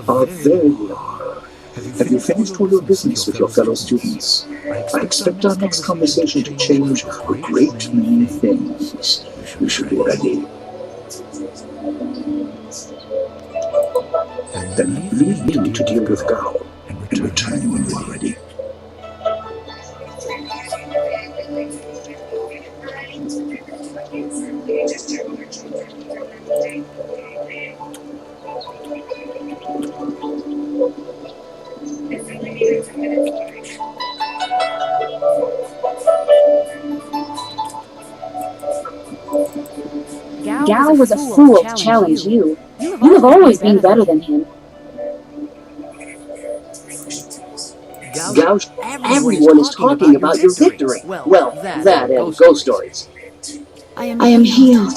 There you are. Have you finished all your business with your fellow students? I expect our next conversation to change a great many things. You should be ready. Then leave me to deal with Gao and return when you are ready. Gao was a fool to challenge you. You have always been better than him. Gao, everyone is talking about your victory. Well, that and ghost stories. I am healed.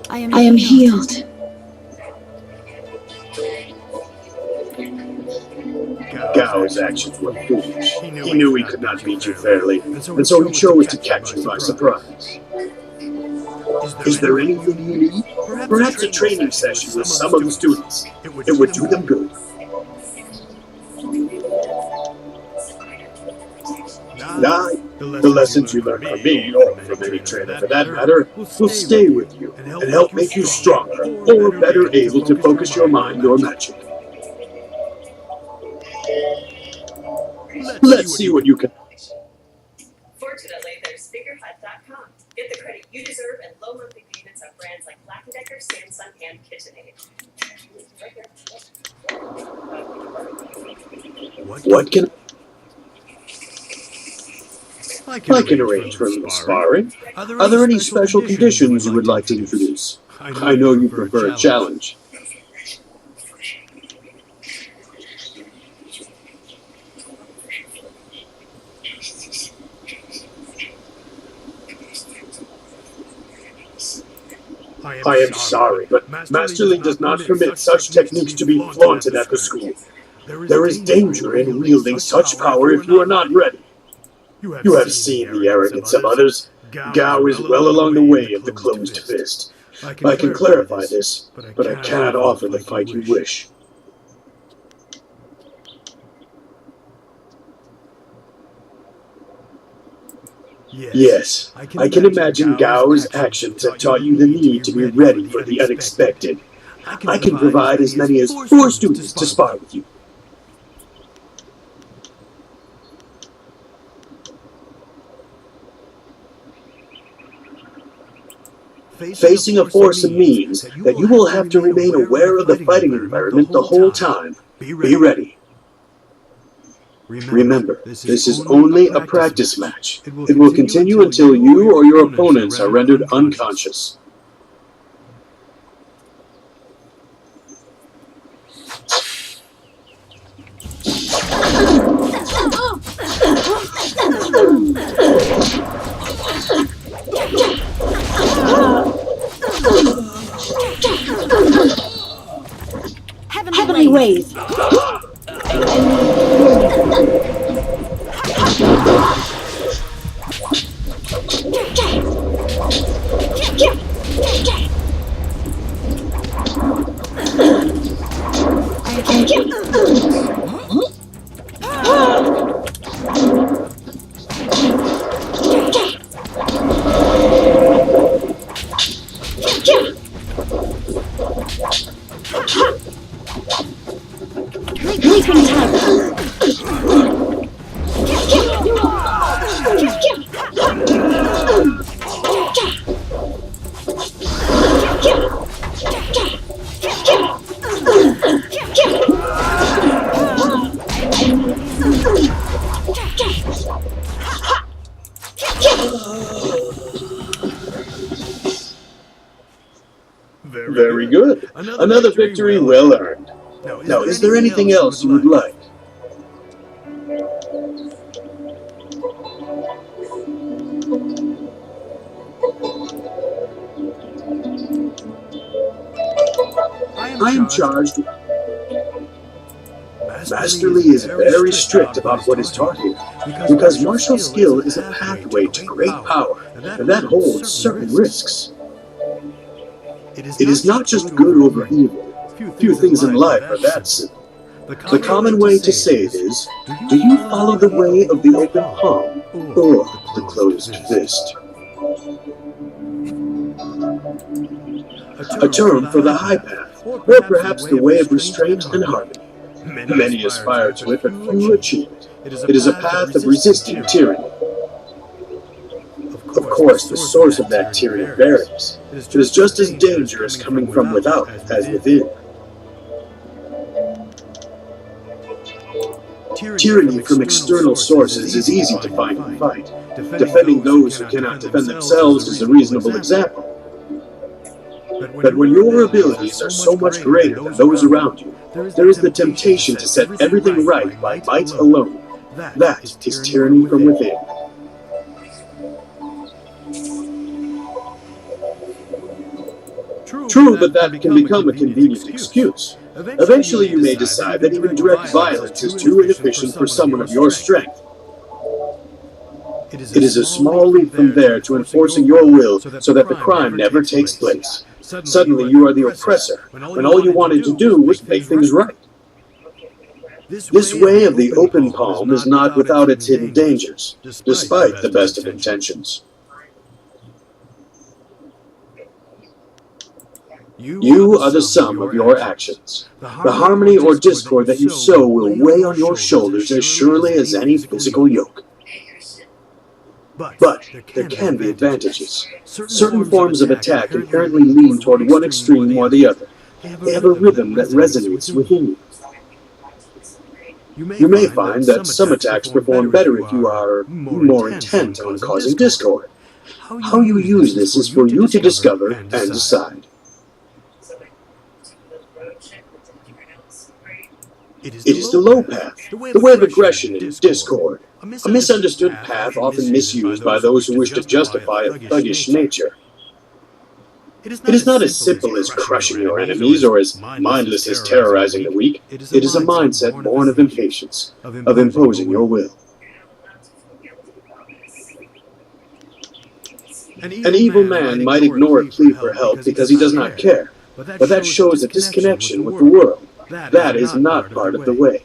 I am healed. Gao's actions were foolish. He knew he could not beat you fairly, and so he chose to catch you by surprise. Is there anything you need? Perhaps a training session with some of the students. It would do them good. The lessons you learn from me, or from any trainer for that matter, will stay with you and help make you stronger or better able to focus your mind or magic. Let's see what you can. Fortunately, there's SpeakerHut.com. Get the credit you deserve and low monthly payments on brands like Black & Decker, Samsung, and KitchenAid. What can I can arrange for a little sparring? Are there any special conditions you would like to introduce? I know you prefer a challenge. I am sorry, but Master Lee does not permit such techniques to be flaunted at the school. There is danger in wielding such power if you are not ready. You have seen the arrogance of others. Gao is well along the way of the closed fist. I can clarify this, but I cannot offer the fight you wish. Yes, I can imagine Gao's actions have taught you the need to be ready for the unexpected. I can provide as many as 4 students to spar with you. Facing a foursome means that you will have to remain aware of the fighting environment the whole time. Be ready. Remember, this is only a practice match. It will continue until you or your opponents are rendered unconscious. Heavenly ways. Very good. Another victory well earned. Now, is there anything else you would like? I am charged. Master Lee is very strict about what is taught here, because martial skill is a pathway to great power, and that holds certain risks. It is not just good over evil. Few things in life are that simple. The common way to say it is, do you follow the way of the open palm or the closed fist? A term for the high path, or perhaps the way of restraint and harmony. Many aspire to it, but few achieve it. It is a path of resisting tyranny. Of course, the source of that tyranny varies. It is just as dangerous coming from without as within. Tyranny from external sources is easy to find and fight. Defending those who cannot defend themselves is a reasonable example. But when your abilities are so much greater than those around you, there is the temptation to set everything right by might alone. That is tyranny from within. True, but that can become a convenient excuse. Eventually you may decide that even direct violence is too inefficient for someone of your strength. It is a small leap from there to enforcing your will so that the crime never takes place. Suddenly you are the oppressor, when all you wanted to do was make things right. This way of the open palm is not without its hidden dangers, despite the best of intentions. You are the sum of your actions. The harmony or discord that you sow will weigh on your shoulders as surely as any physical yoke. But there can be advantages. Certain forms of attack inherently lean toward one extreme or the other. They have a rhythm that resonates within you. You may find that some attacks perform better if you are more intent on causing discord. How you use this is for you to discover and decide. It is the low path, the way of aggression and discord, a misunderstood path often misused by those who wish to justify a thuggish nature. It is not as simple as crushing your enemies or as mindless as terrorizing the weak. It is a mindset born of impatience, of imposing your will. An evil man might ignore a plea for help because he does not care, but that shows a disconnection with the world. That is not part of the way.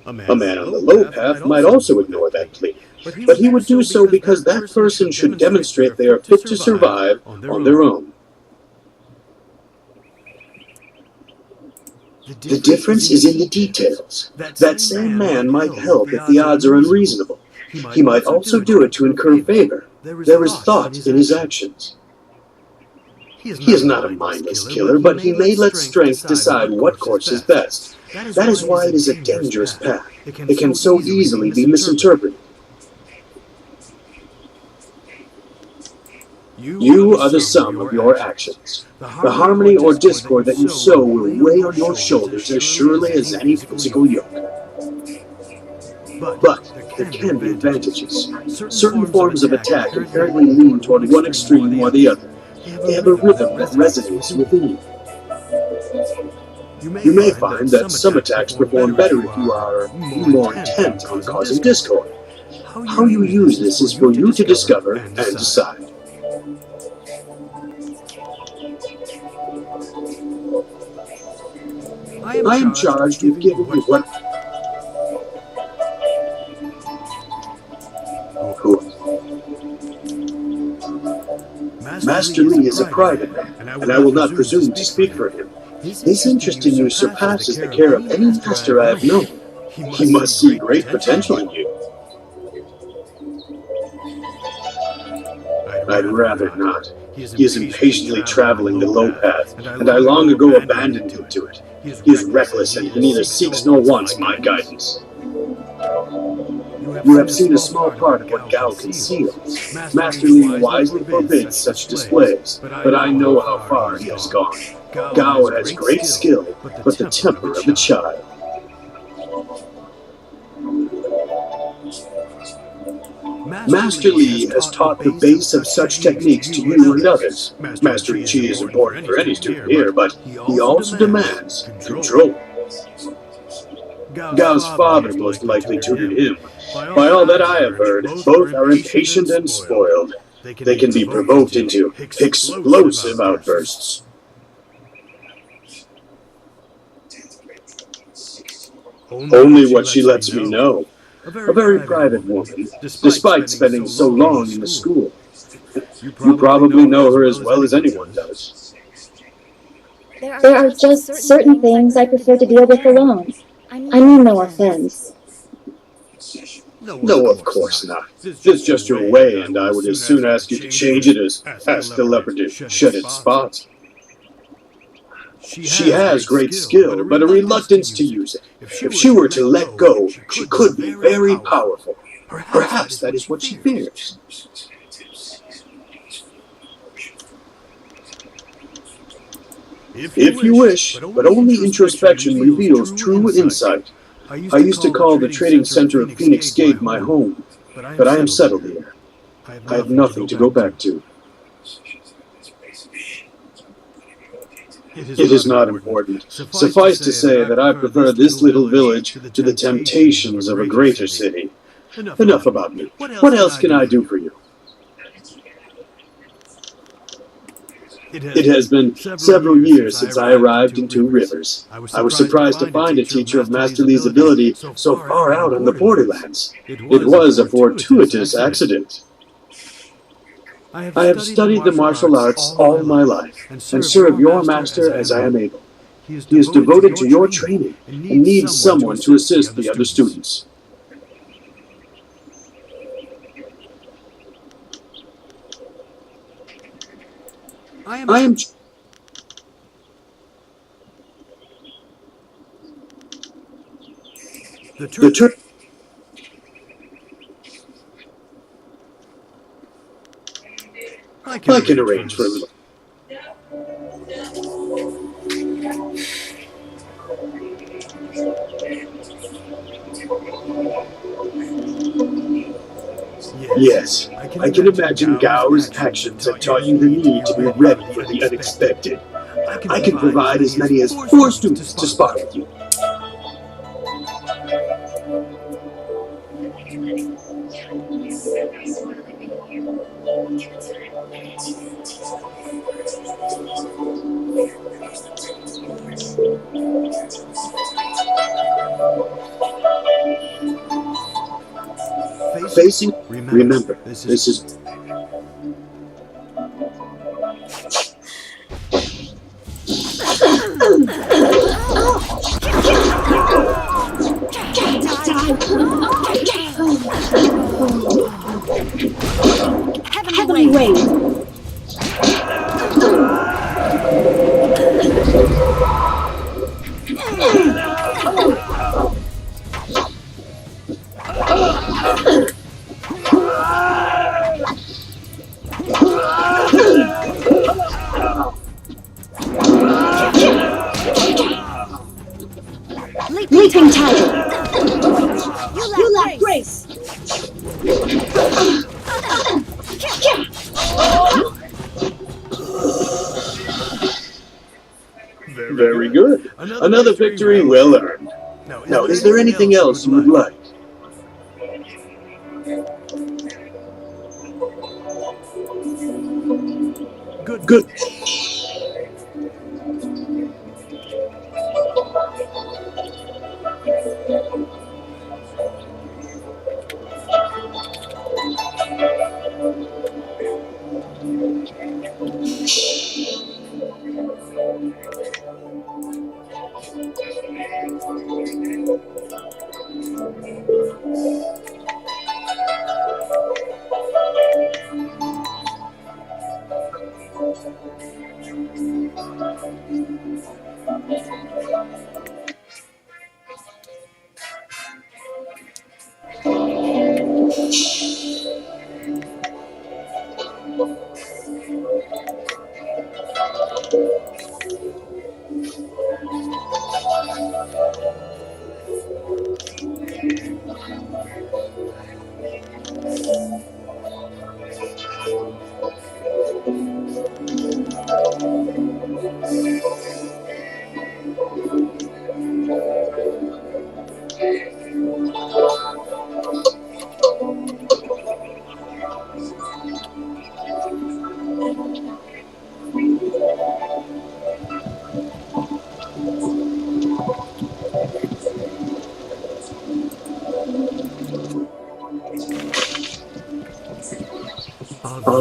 A man on the low path might also ignore that plea, but he would do so because that person should demonstrate they are fit to survive on their own. The difference is in the details. That same man might help if the odds are unreasonable. He might also do it to incur favor. There is thought in his actions. He is not a mindless killer, but he may let strength decide what course is best. That is why it is a dangerous path. It can so easily be misinterpreted. You are the sum of your actions. The harmony or discord that you sow will weigh on your shoulders as surely as any physical yoke. But there can be advantages. Certain forms of attack inherently lean toward one extreme or the other. They have a rhythm that resonates within you. You may find that some attacks perform better if you are more intent on causing discord. How you use this is for you to discover and decide. I am charged with giving you what... Master Lee is a private man, and I will not presume to speak for him. His interest in you surpasses the care of any master I have known. He must see great potential in you. I'd rather not. He is impatiently traveling the low path, and I long ago abandoned him to it. He is reckless, and he neither seeks nor wants my guidance. You have seen a small part of what Gao conceals. Master Lee wisely forbids such displays, but I know how far he has gone. Gao has great skill, but the temper of a child. Master Lee has taught the base of such techniques to you and others. Mastering Chi is important for any student here, but he also demands control. Gao's father most likely tutored him. By all that I have heard, both are impatient and spoiled. They can be provoked into explosive outbursts. Only what she lets me know. A very private woman, despite spending so long in the school. You probably know her as well as anyone does. There are just certain things I prefer to deal with alone. I mean no offense. No, of course not. It's just your way, and I would as soon ask you to change it as ask the leopard to shed its spots. She has great skill, but a reluctance to use it. If she were to let go, she could be very powerful. Perhaps that is what she fears. If you wish, but only introspection reveals true insight. I used to call the trading center of Phoenix Gate my home, but I am settled here. I have nothing to go back to. It is not important. Suffice to say that I prefer this little village to the temptations of a greater city. Enough about me. What else can I do for you? It has been several years since I arrived in Two Rivers. I was surprised to find a teacher of Master Lee's ability so far out on the borderlands. It was a fortuitous accident. I have studied the martial arts all my life, and serve your master as I am able. He is devoted to your training, and needs someone to assist the other students. I am... The trick... I can arrange for a little. Yes, I can imagine Gao's actions have taught you the need to be ready for the unexpected. I can provide as many as 4 students to spar with you. Facing, remember, this is... Heavenly Wave. Leaping Tiger. You lack grace. Very good. Another victory well earned. Now, is there anything else you would like? Good.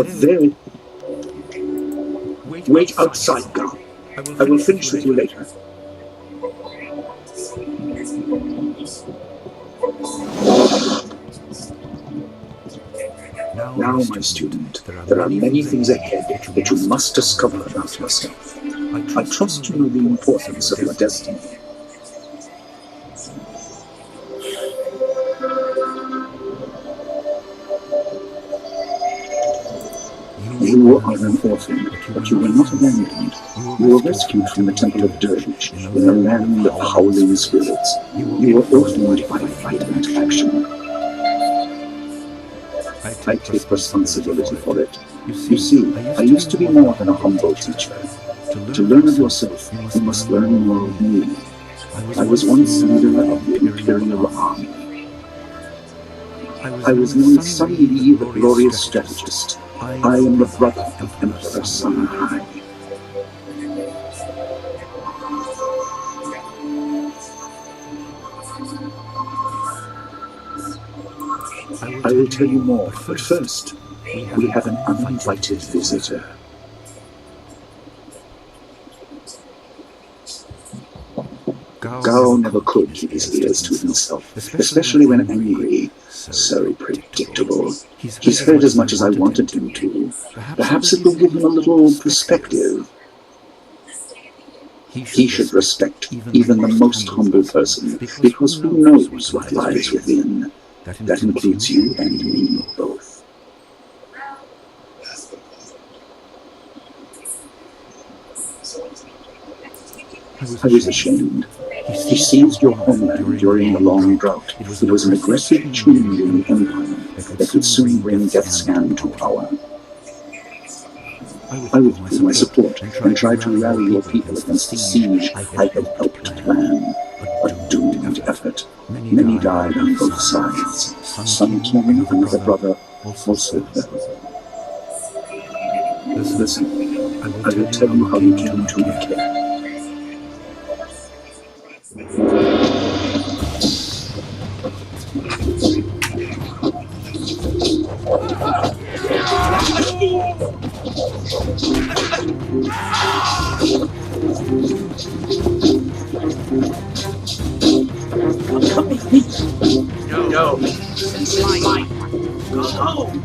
very... Wait outside, Gao. I will finish with you later. Now, my student, there are many things ahead that you must discover about yourself. I trust you know the importance of your destiny. You are an orphan, but you were not abandoned. You were rescued from the Temple of Dirge in the land of howling spirits. You were orphaned by violent action. I take responsibility for it. You see, I used to be more than a humble teacher. To learn of yourself, you must learn more of me. I was once leader of the Imperial Army. I was known Sun Li, the glorious strategist. I am the brother of Emperor Sun Hai. I will tell you more, but first, we have an uninvited visitor. Gao never could keep his ears to himself, especially when angry. So predictable. He's heard as much as I wanted him to. Perhaps it will give him a little perspective. He should respect even the most humble person, because who knows what lies within. That includes you and me both. I was ashamed. He seized your homeland during the long drought. It was an aggressive change in the empire that could soon bring Death's Hand to power. I withdrew my support and tried to rally your people against the siege I had helped plan. A doomed effort. Many died on both sides. Sun King, another brother, also fell. Listen, I will tell you how you came to my care. Come with me. No. It's mine. Go home.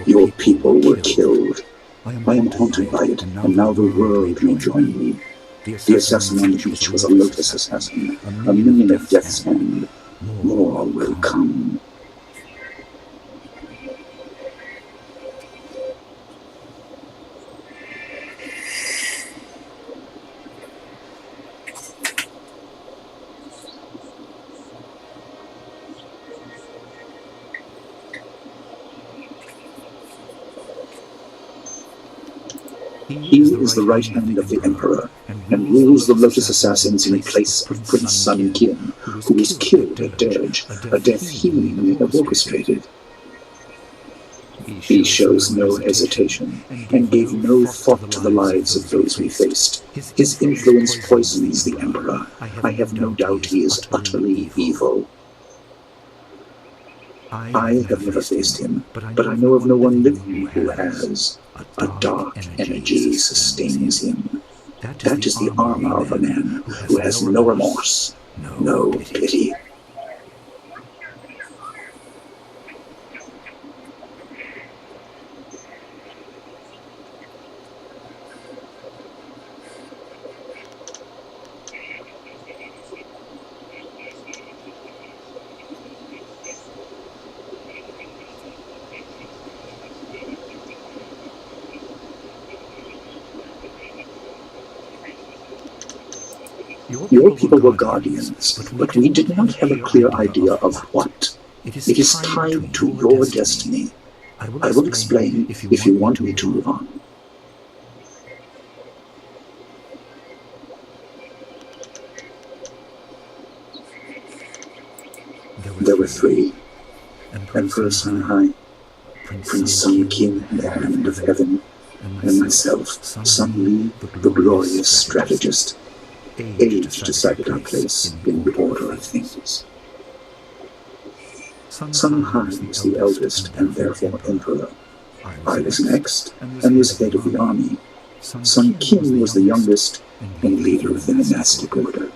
Your people were killed. I am haunted by it, and now the world may join me. The assassin on the beach was a Lotus assassin, a minion of Death's Hand. More will come. He is the right hand of the Emperor, and rules the Lotus Assassins in place of Prince Sun Kin, who was killed at Dirge, a death he may have orchestrated. He shows no hesitation and gave no thought to the lives of those we faced. His influence poisons the Emperor. I have no doubt he is utterly evil. I have never faced him, but I know of no one living who has. A dark energy sustains him. That is the armor of a man who has no remorse, no pity. Your people were guardians, but we did not have a clear idea of what. It is tied to your destiny. I will explain if you want me to move on. There were three: Emperor Sunhai, Prince Sun King, the Hand of Heaven, and myself, Sun Li, the glorious strategist. Age decided our place in the order of things. Sunhai was the eldest and therefore emperor. I was next and was head of the army. Sun King was the youngest and leader of the monastic order.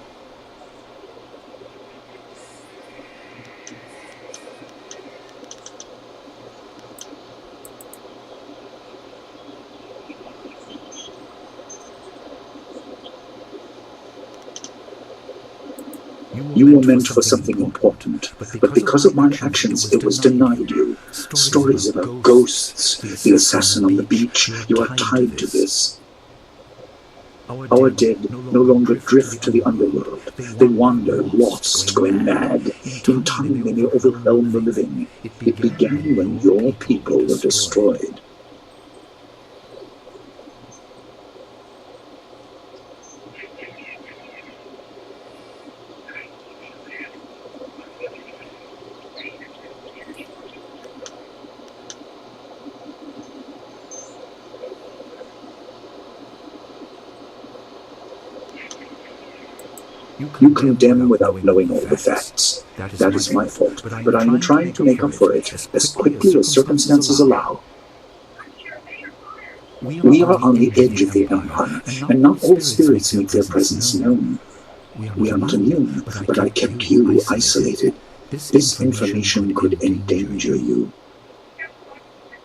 You were meant for something important, but because of my actions it was denied you. Stories about ghosts, the assassin on the beach, you are tied to this. Our dead no longer drift to the underworld. They wander, lost, going mad. In time they may overwhelm the living. It began when your people were destroyed. You condemn without knowing all the facts. That is my fault, but I am trying to make up for it as quickly as circumstances allow. We are on the edge of the Empire, and not all spirits make their presence known. We are not immune, but I kept you isolated. This information could endanger you.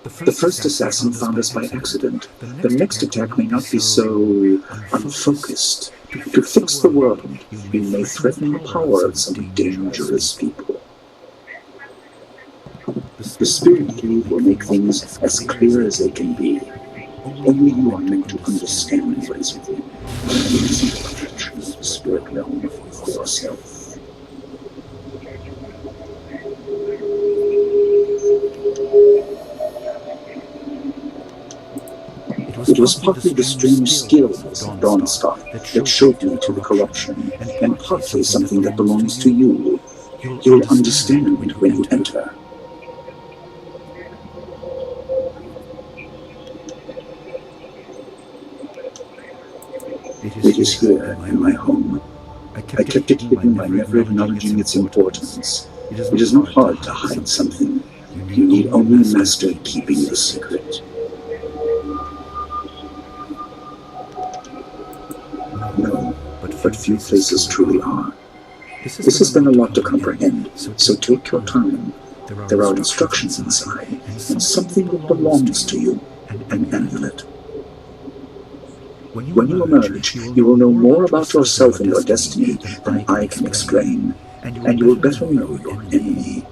The first assassin found us by accident. The next attack may not be so unfocused. To fix the world, you may threaten the power of some dangerous people. The Spirit Cave will make things as clear as they can be. Only you are meant to understand what is within. It is the protection of the spirit realm for yourself. It was partly the strange skills of Dawnstock that showed me to the corruption, and partly something that belongs to you. You'll understand when you enter. It is here in my home. I kept it hidden by never acknowledging its importance. It is not hard to hide something. You need only master keeping the secret. No, but few places truly are. This has been a lot to comprehend, so take your time. There are instructions inside, and something that belongs to you, an amulet. When you emerge, you will know more about yourself and your destiny than I can explain, and you will better know your enemy.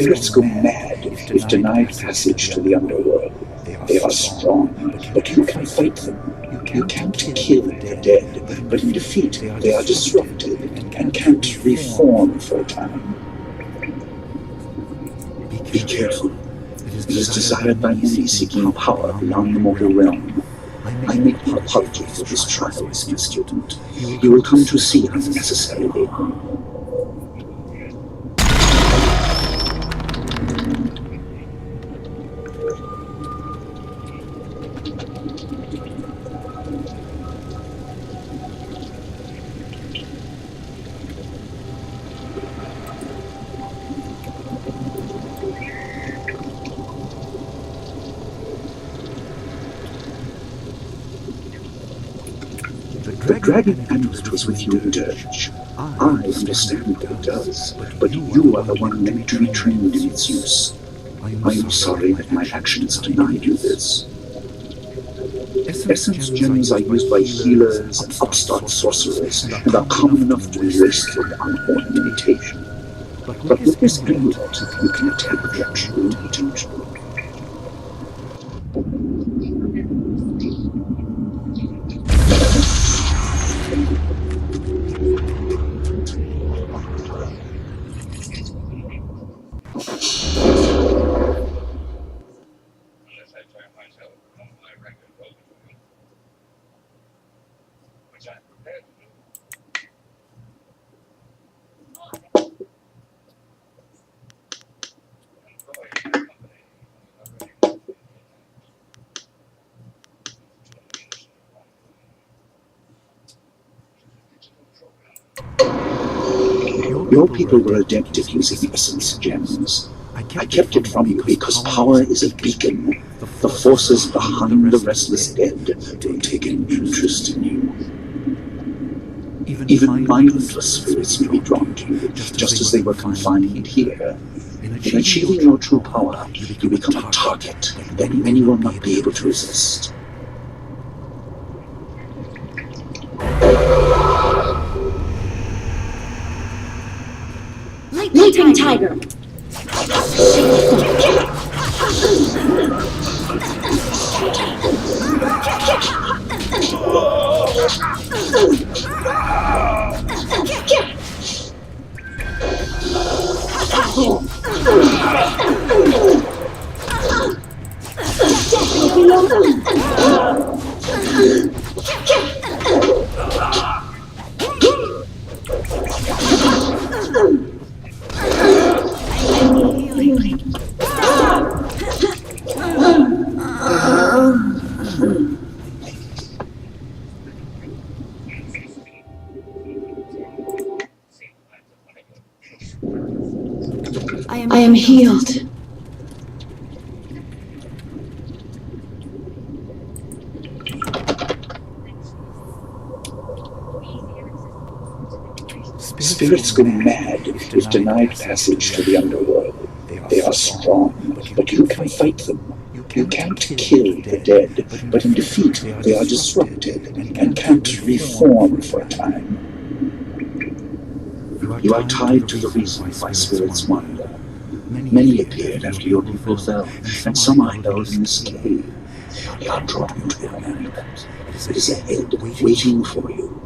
Spirits go mad if denied passage to the underworld. They are strong, but you can fight them. You can't kill the dead, but in defeat they are disrupted and can't reform for a time. Be careful. It is desired by many seeking power beyond the mortal realm. I make no apology for this trial, my student. You will come to see how necessary they are. The dragon amulet was with you in Dirge. I understand what it does, but you are the one meant to be trained in its use. I am sorry that my actions denied you this. Essence gems are used by healers and upstart sorcerers and are common enough to be wasted on ornamentation. But with this amulet, you can attack their true potential. Your people were adept at using essence gems. I kept it from you because power is a beacon. The forces behind the restless dead will take an interest in you. Even mindless spirits may be drawn to you, just as they were confined here. In achieving your true power, you become a target that many will not be able to resist. Leaping Tiger! I am healed. Spirits go mad if denied passage to the underworld. They are strong, but you can fight them. You can't kill the dead, but in defeat they are disrupted and can't reform for a time. You are tied to the reason why spirits wander. Many appeared after your people fell, and some are held in this cave. They are drawn to your amulet. It is ahead, waiting for you.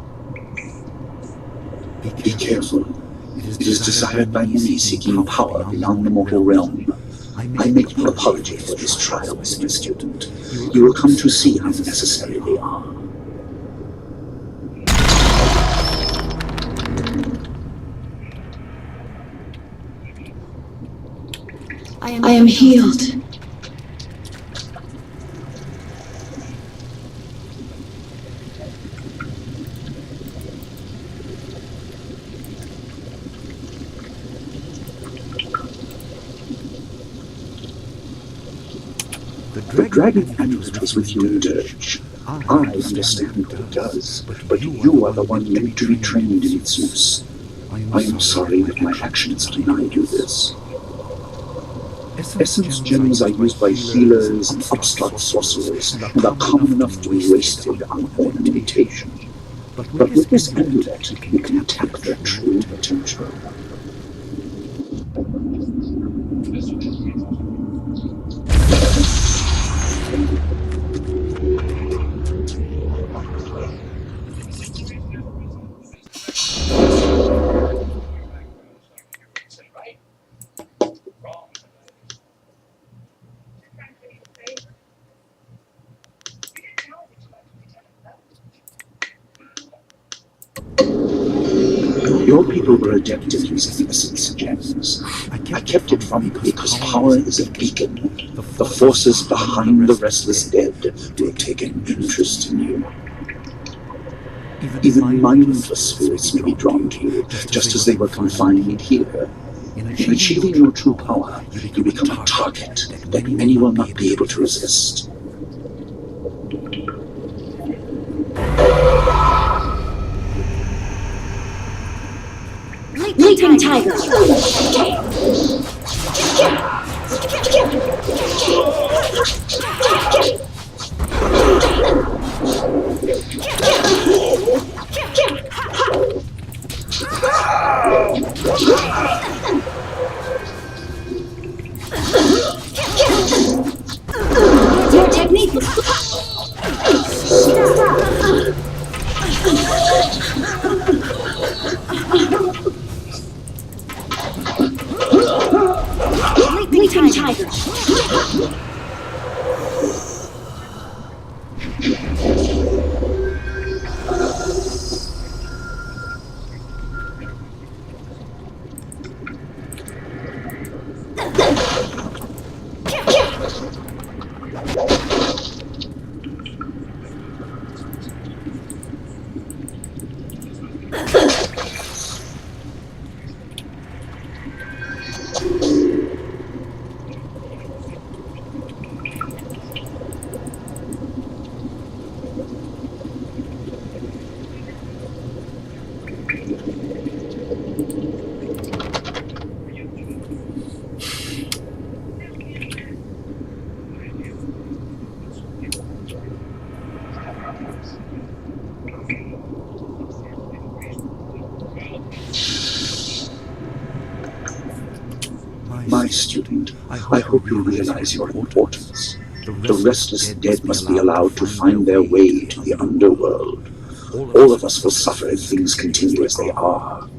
Be careful. It is desired by many seeking power beyond the mortal realm. I make no apology for this trial, my student. You will come to see how necessary they are. I am healed. The dragon amulet was with you in Dirge. I understand what it does, but you are the one meant to be trained in its use. I am sorry that my actions denied you this. Essence gems are used by healers and upstart sorcerers and are common enough to be wasted on ornamentation. But with this amulet, you can attack their true potential. Your people were adept in using essence gems. I kept it from you because power is a beacon. The forces behind the restless dead who have taken interest in you. Even mindless spirits may be drawn to you, just as they were confined here. In achieving your true power, you become a target that many will not be able to resist. Leaping tiger. Your technique is Leaping tiger. My student, I hope you realize your importance. The restless dead must be allowed to find their way to the underworld. All of us will suffer if things continue as they are.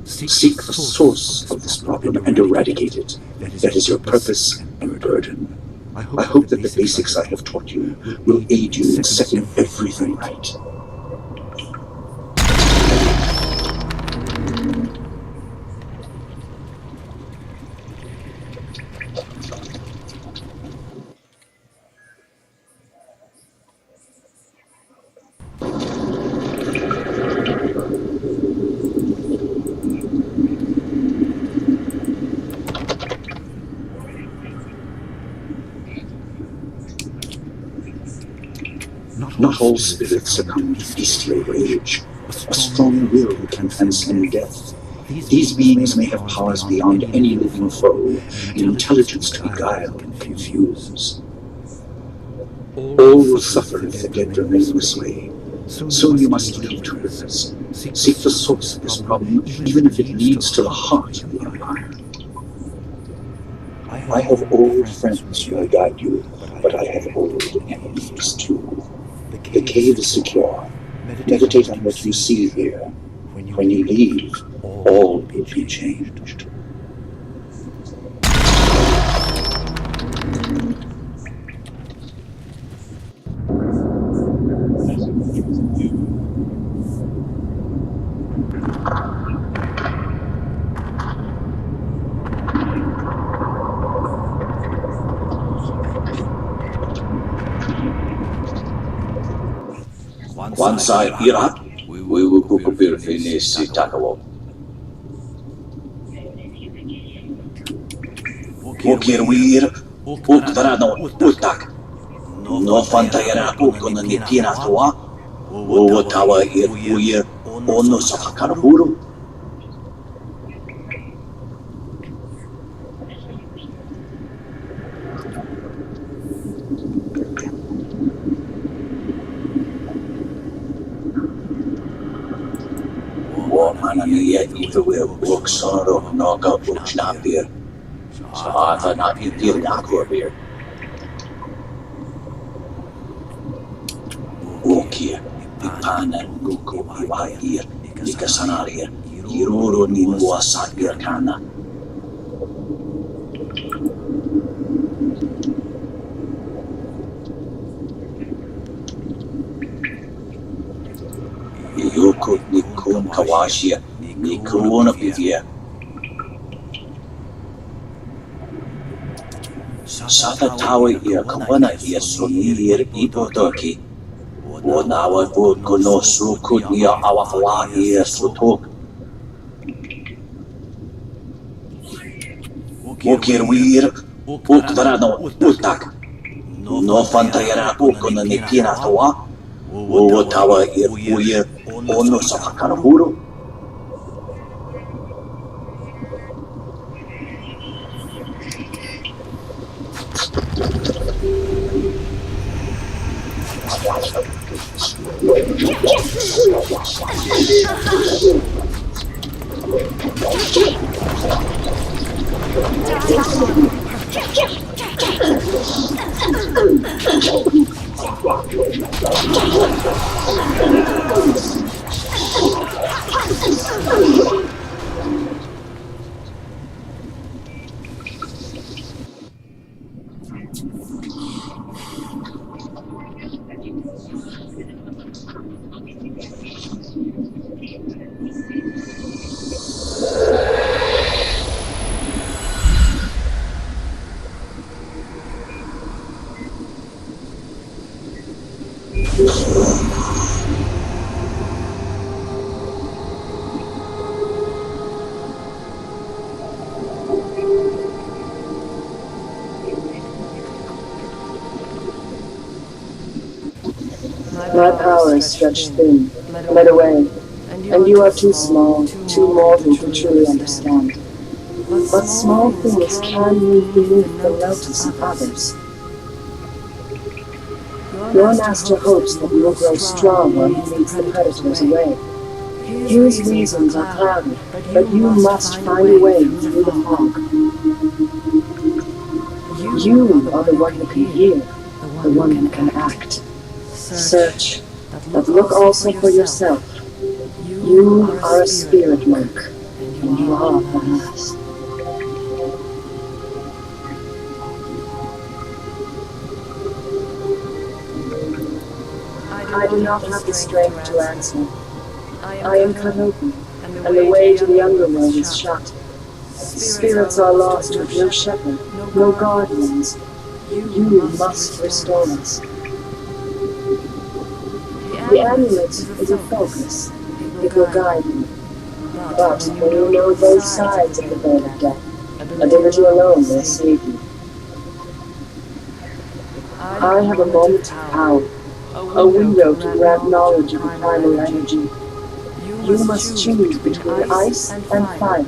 Seek the source of this problem and eradicate it. That is your purpose and burden. I hope that the basics I have taught you will aid you in setting everything right. Not all spirits succumb to bestial rage. A strong will can transcend death. These beings may have powers beyond any living foe, an intelligence to beguile and confuse. All will suffer if the dead remain this way. Soon you must leave to rivers. Seek the source of this problem, even if it leads to the heart of the Empire. I have old friends who will guide you, but I have old enemies too. The cave is secure. Meditate on what you see here. When you leave, all will be changed. Once I get up, we will cook a bit of finish to tackle. Ukir wir, uktarano, utak. No fantayana ukon ni tiena toa. Uwatawa uye, ono sakakaraburu. Mananiya if we books or knock up books not here. Saatana pirnakuopir. Ukia, pipanan guko iwahir, ikasanarir, iruro ninwa sakir kana. Yokut nikun kawashia, nikuna pivia. Sata tawa ia kawana ia sonir ipotoki. Wanawa bud kono sukut nia awafala ia sutok. Ukir wir, uktarano utak. No fantriera ukona nikina tawa. Tawa ir uye ono safakaraburu. My power is stretched thin, led away, and you are too small, too mortal to truly understand. But small things can move beneath the notice of others. Your master hopes that you will grow strong while he leads the predators away. His reasons are clouded, but you must find a way through the fog. You are the one who can hear, the one who can act. Search, but look also for yourself. You are a spirit monk, and you are the last. I do not have the strength to answer. I am cut open, and the way to the underworld is shut. Spirits are lost with no shepherd, no guardians. You must restore us. The amulet is a focus. It will guide you. But when you know both sides of the bird of death, ability alone will save you. I have a moment of power, a window to grant knowledge of the primal energy. You must choose between ice and fire,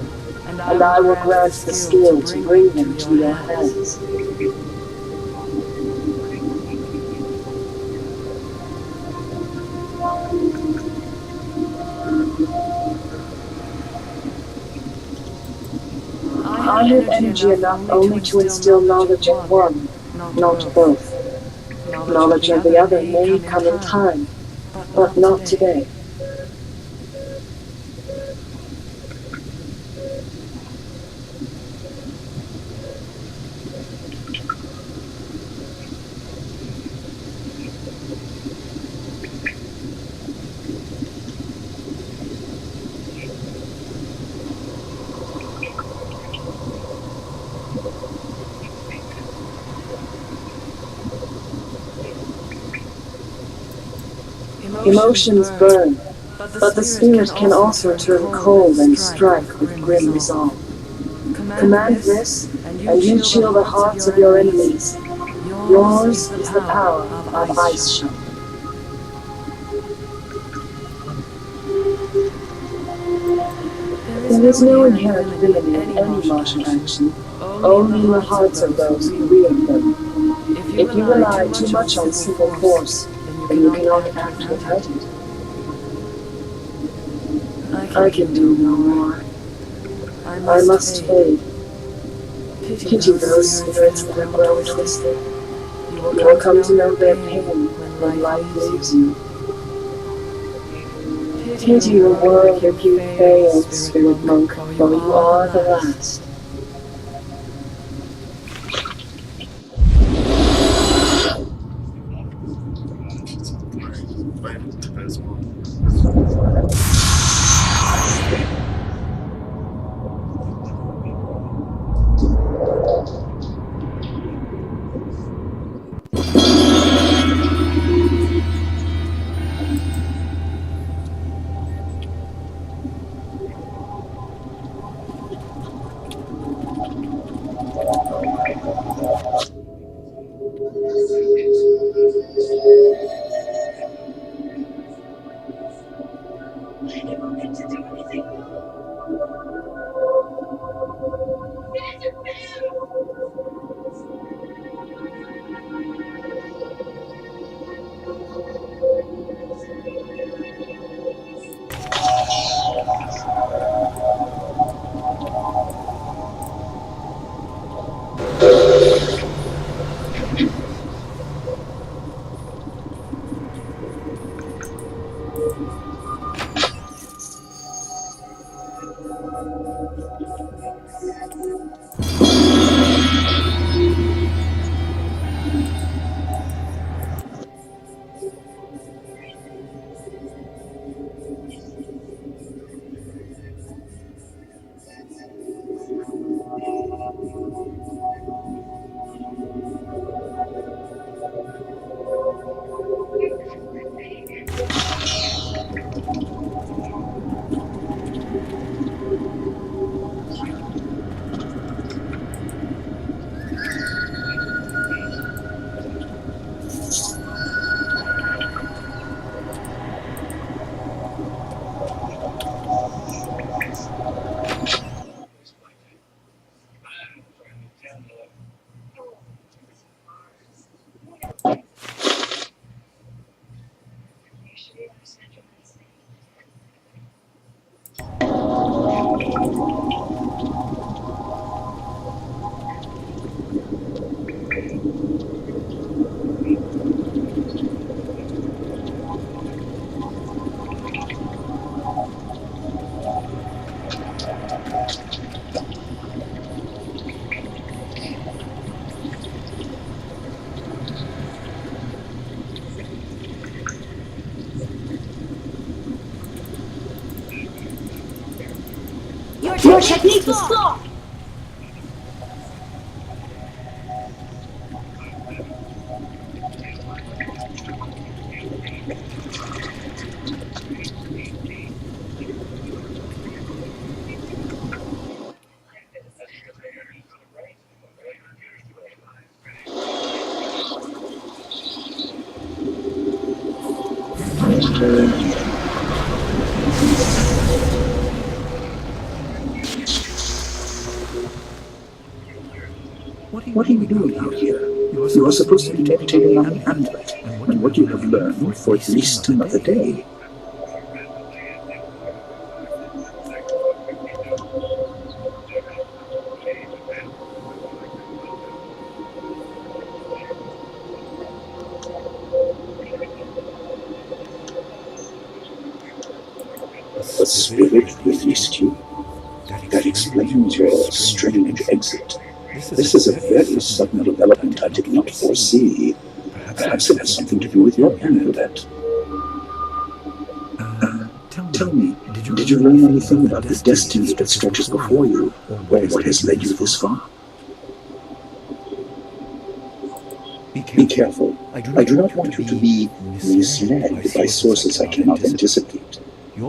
and I will grant the skill to bring them to your hands. I have energy enough only to instill knowledge in one, not both. Knowledge of the other may come in time, but not today. Emotions burn, but the spirit can also turn cold and strike with grim resolve. Command this, and you chill the hearts of your enemies. Yours is the power of Ice Shot. There is no inherent villainy in any martial action, only in the hearts of those who wield them. If you rely too much on simple force, then you cannot act without it. I can do no more. I must fade. Pity those spirits that are grown twisted. You will come to know their pain when life leaves you. Pity the world if you fail, spirit monk, for you are the last. Your technique was flawed! What are you doing out here? You are supposed to be meditating on the amulet, and what you have learned for at least another day. The spirit released you. That explains your strange exit. This is a very sudden development I did not foresee. Perhaps it has something to do with your amulet. Tell me, did you learn anything about the destiny that stretches before you, or what has led you this far? Be careful. I do not want you to be misled by sources I cannot anticipate.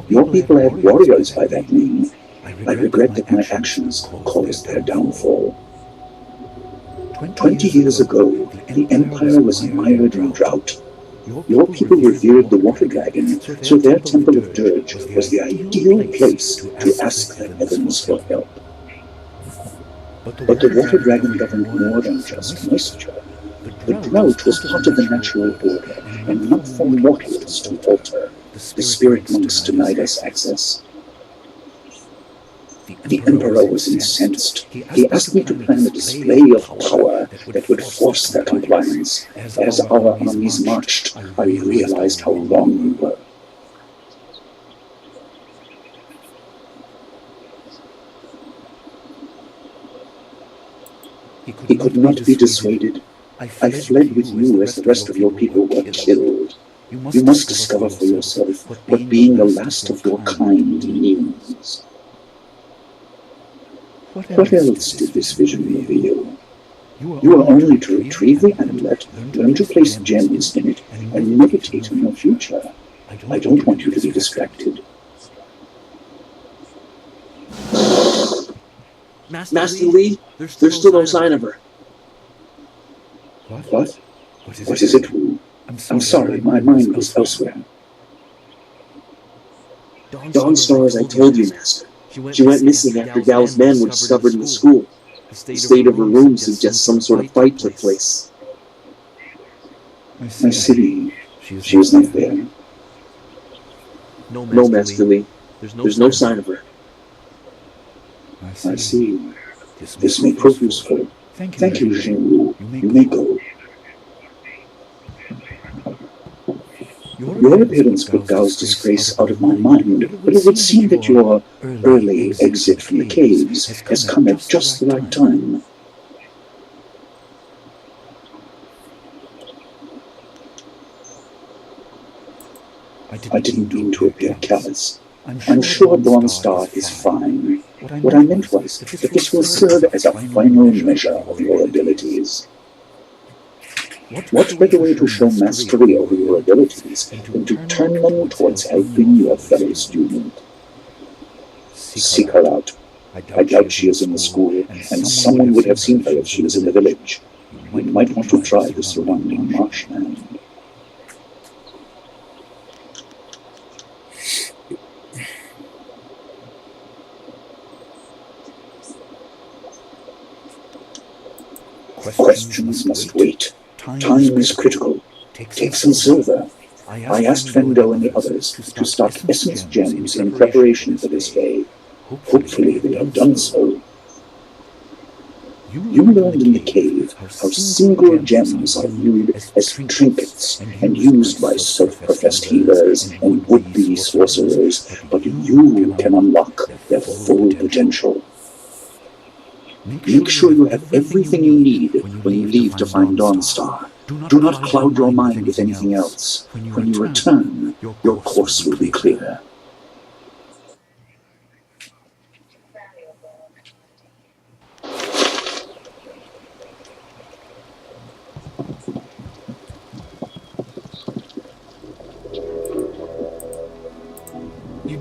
Your people had warriors by that name. I regret that my actions caused their downfall. 20 years ago, the Empire was mired in drought. Your people revered the water dragon, so their temple of dirge was the ideal place to ask the heavens for help. But the water dragon governed more than just moisture. The drought was part of the natural order, and not for mortals to alter. The spirit monks denied us access. The Emperor was incensed. He asked me to plan a display of power that would force their compliance. As our armies marched, I realized how wrong we were. He could not be dissuaded. I fled with you as the rest of your people were killed. You must discover for yourself what being the last of your kind means. What else did this vision reveal? You are only to retrieve the amulet, learn to place gems in it, and meditate on your future. I don't want you to be distracted. Master Lee, there's still no sign of her. What? What is it, Wu? I'm sorry, my mind was elsewhere. Dawnstar, as I told you, Master. She went missing after Gao's men were discovered in the school. The state of her room suggests some sort of fight took place. I see. She is not there. No, Master Lee. There's no sign of her. I see. This may prove useful. Thank you, Xingwu. You may go. Your appearance put Gao's disgrace out of my mind, but it would seem that your early exit from the caves has come at just the right time. I didn't mean to appear callous. I'm sure Dawnstar is fine. What I meant was that this will serve as a final measure of your abilities. What better way to show mastery over your abilities than to turn them towards helping your fellow student? Seek her out. I doubt she is in the school, and someone would have seen her if she was in the village. You might want to try the surrounding marshland. Questions must wait. Time is critical. Take some silver. I asked Van Gogh and the others to stock essence gems in preparation for this day. Hopefully they have done so. You learned in the cave how single gems are viewed as trinkets and used by self-professed healers and would-be sorcerers, but you can unlock their full potential. Make sure you have everything you need when you leave to find Dawnstar. Do not cloud your mind with anything else. When you return, your course will be clear.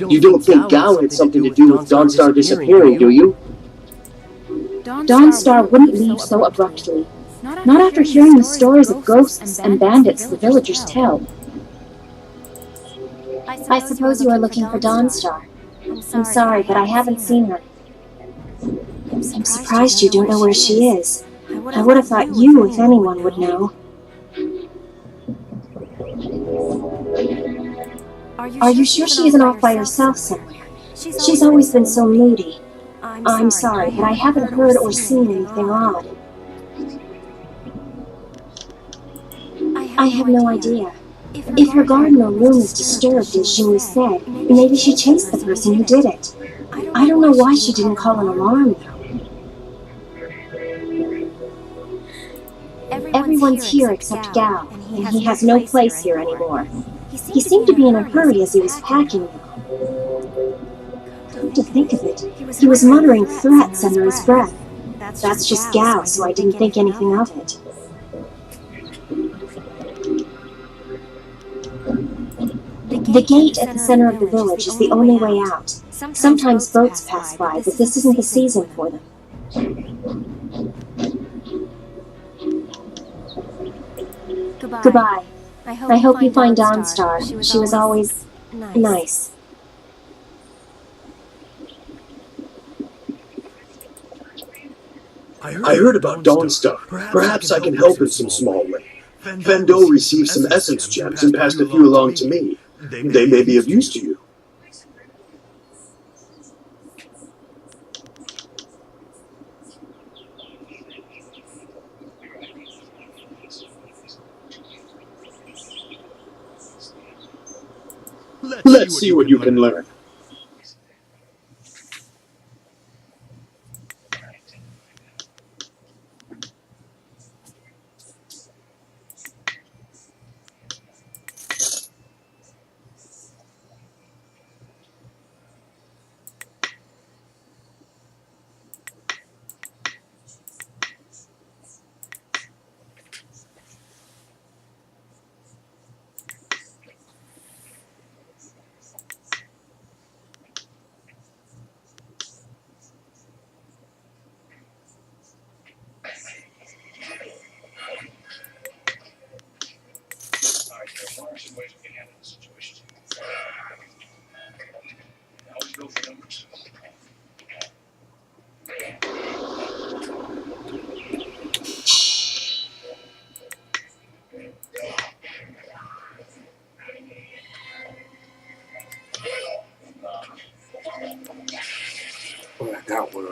You don't think Gao had something to do with Dawnstar disappearing, do you? Dawnstar wouldn't leave so abruptly. Not after hearing the stories of ghosts and bandits the villagers tell. I suppose you are looking for Dawnstar. I'm sorry, but I haven't seen her. I'm surprised you don't know where she is. I would have thought you, if anyone, would know. Are you sure she isn't off by herself somewhere? She's always been so moody. I'm sorry, but I haven't heard or seen anything odd. I have no idea. If her garden or room is disturbed, as Xingwu said, maybe she chased the person who did it. I don't know why she didn't call an alarm, though. Everyone's here except Gao, and he has no place here anymore. He seemed to be in a hurry as he was packing, though. Come to think of it, he was muttering threats under his breath. That's just Gao, so I didn't think anything of it. The gate at the center of the village is the only way out. Sometimes boats pass by, but this isn't the season for them. Goodbye. I hope you find Dawnstar. She was always nice. I heard about Dawnstar. Perhaps I can help in some small way. Van Gogh received some essence gems and passed a few along to me. They may be of use to you. Let's see what you can learn. Oh, I got one.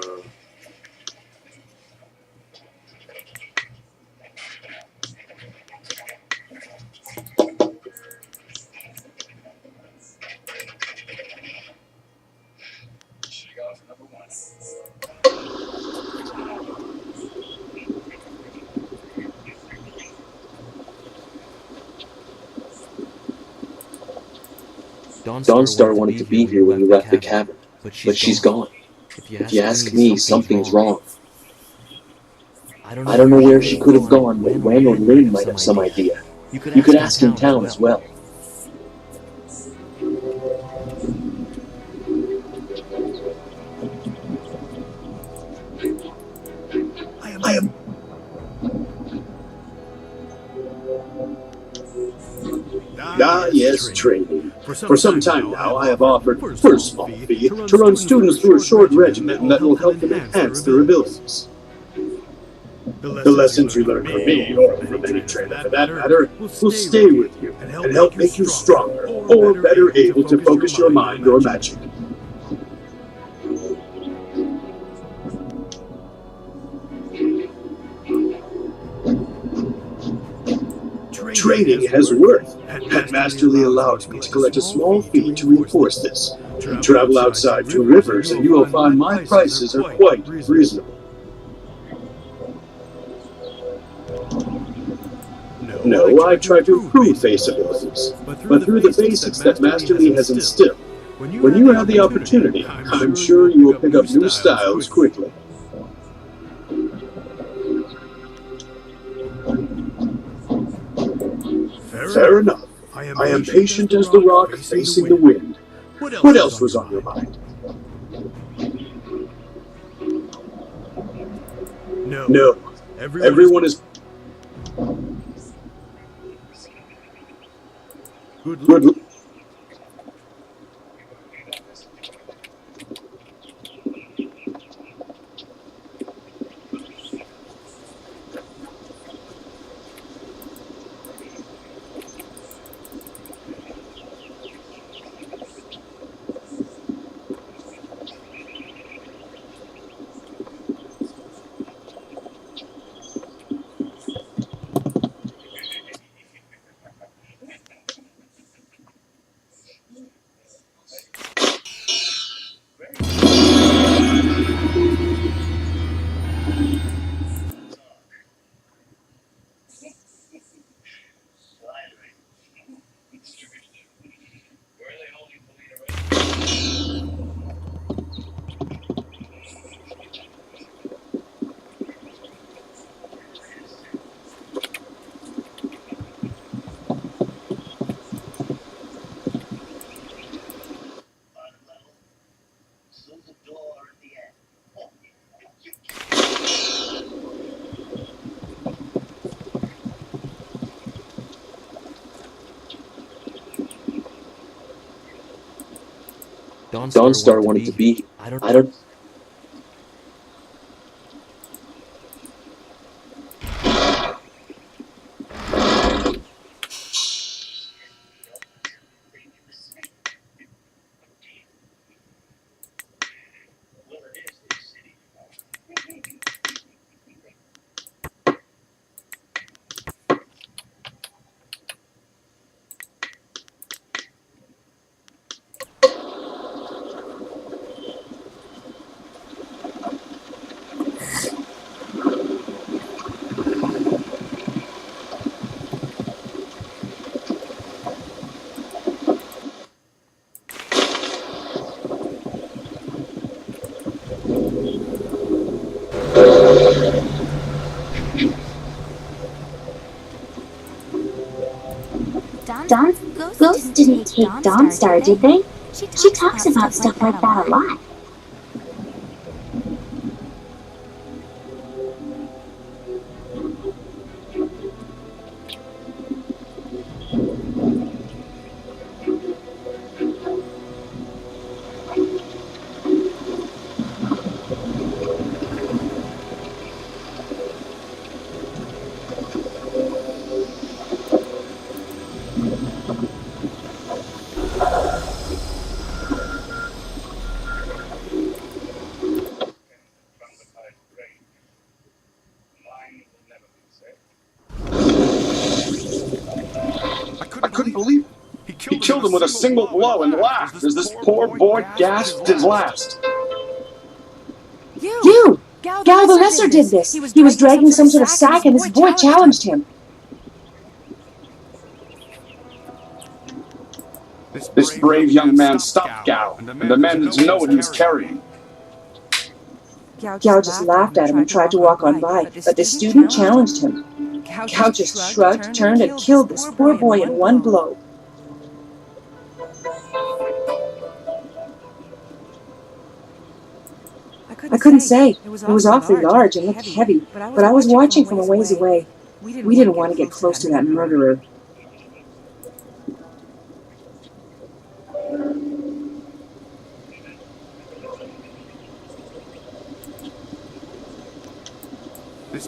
Dawnstar wanted to be here when you left the cabin, but she's gone. If you ask me, something's wrong. I don't know where she could have gone, but Wen or Lin might have some idea. You could ask in town as well. I am. Yes, training. For some time now, I have offered, for a small fee, to run students through a short regimen that will help them enhance their abilities. The lessons you learn from me, or from any trainer for that matter, will stay with you and help make you stronger, or better able to focus your mind or magic. Training has worth, and Masterly allowed me to collect a small fee to reinforce this. Travel outside 2 rivers and you will find my prices are quite reasonable. No, I try to improve face abilities, but through the basics that Masterly has instilled. When you have the opportunity, I'm sure you will pick up new styles quickly. Fair enough. I am patient as the rock facing the wind. What else was on your mind? No. Everyone is... Good. Dawnstar wanted to be here. I don't... Ghosts didn't take Dawnstar, did they? She talks about stuff like that a lot. I couldn't believe it. He killed him with a single blow and laughed as this poor boy gasped his last. You! Gal the Lesser did this. He was dragging some sort of sack and this boy challenged him. This brave young man stopped Gao, and the men didn't know what he was carrying. Gao just laughed at him and tried to walk on by, but the student challenged him. Gao just shrugged, turned, and killed this poor boy in one blow. I couldn't say. It was awfully large and looked heavy, but I was watching from a ways away. We didn't want to get close to that murderer.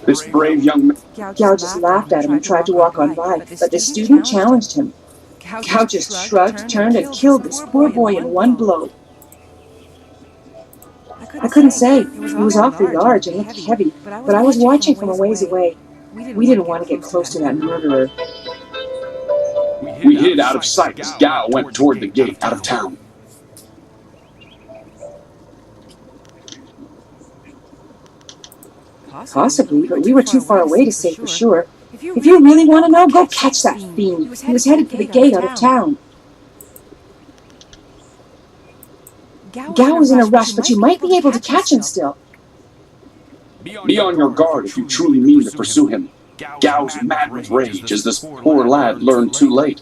This brave young man. Gao just laughed at him and tried to walk on by, but the student challenged him. Gao just shrugged, turned, and killed this poor boy in one blow. I couldn't say. It was awfully large and looked heavy, but I was watching from a ways away. We didn't want to get close to that murderer. We hid out of sight as Gao went toward the gate out of town. Possibly, but we were too far away to say for sure. If you really want to know, go catch that fiend. He was headed for the gate out of town. Gao was in a rush, but you might be able to catch him still. Be on your guard if you truly mean to pursue him. Gao's mad with rage as this poor lad learned too late.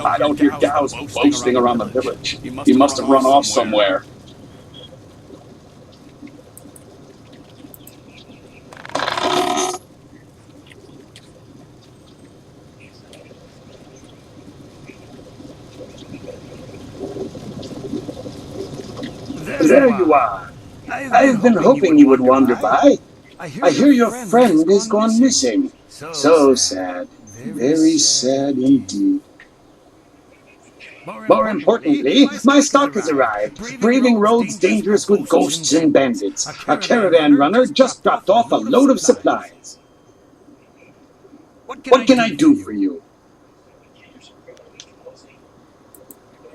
I don't hear Gao's boasting around the village. He must have run off somewhere. There you are. I've been hoping you would wander by. I hear your friend has gone missing. So sad. Very sad indeed. More importantly, my stock has arrived, braving roads dangerous with ghosts and bandits. A caravan runner just dropped off a load of supplies. What can I do for you?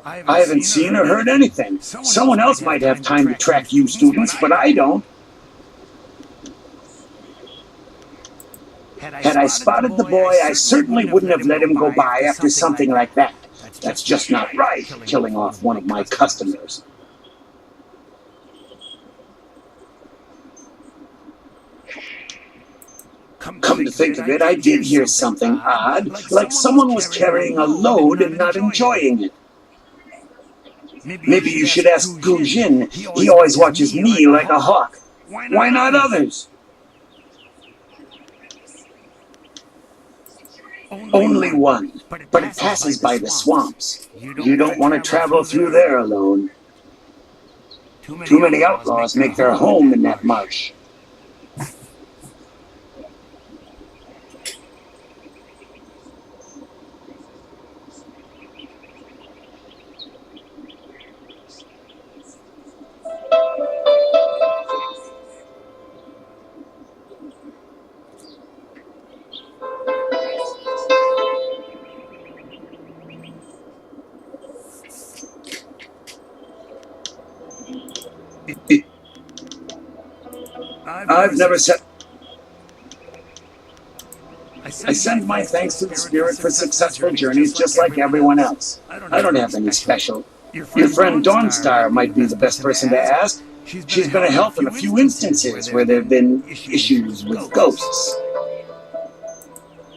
I haven't seen or heard anything. Someone else might have time to track you students, but I don't. Had I spotted the boy, I certainly wouldn't have let him go by after something like that. That's just not right, killing off one of my customers. Come to think of it, I did hear something odd, like someone was carrying a load and not enjoying it. Maybe you should ask Gu Jin. He always watches me like a hawk. Why not others? Only one, but it passes by the swamps. You don't want to travel through there alone. Too many outlaws make their home in that marsh. I've never said... I send my thanks to the spirit for successful journeys just like everyone else. I don't have any special. Your friend Dawnstar might be the best person to ask. She's been a help in a few instances where there have been issues with ghosts.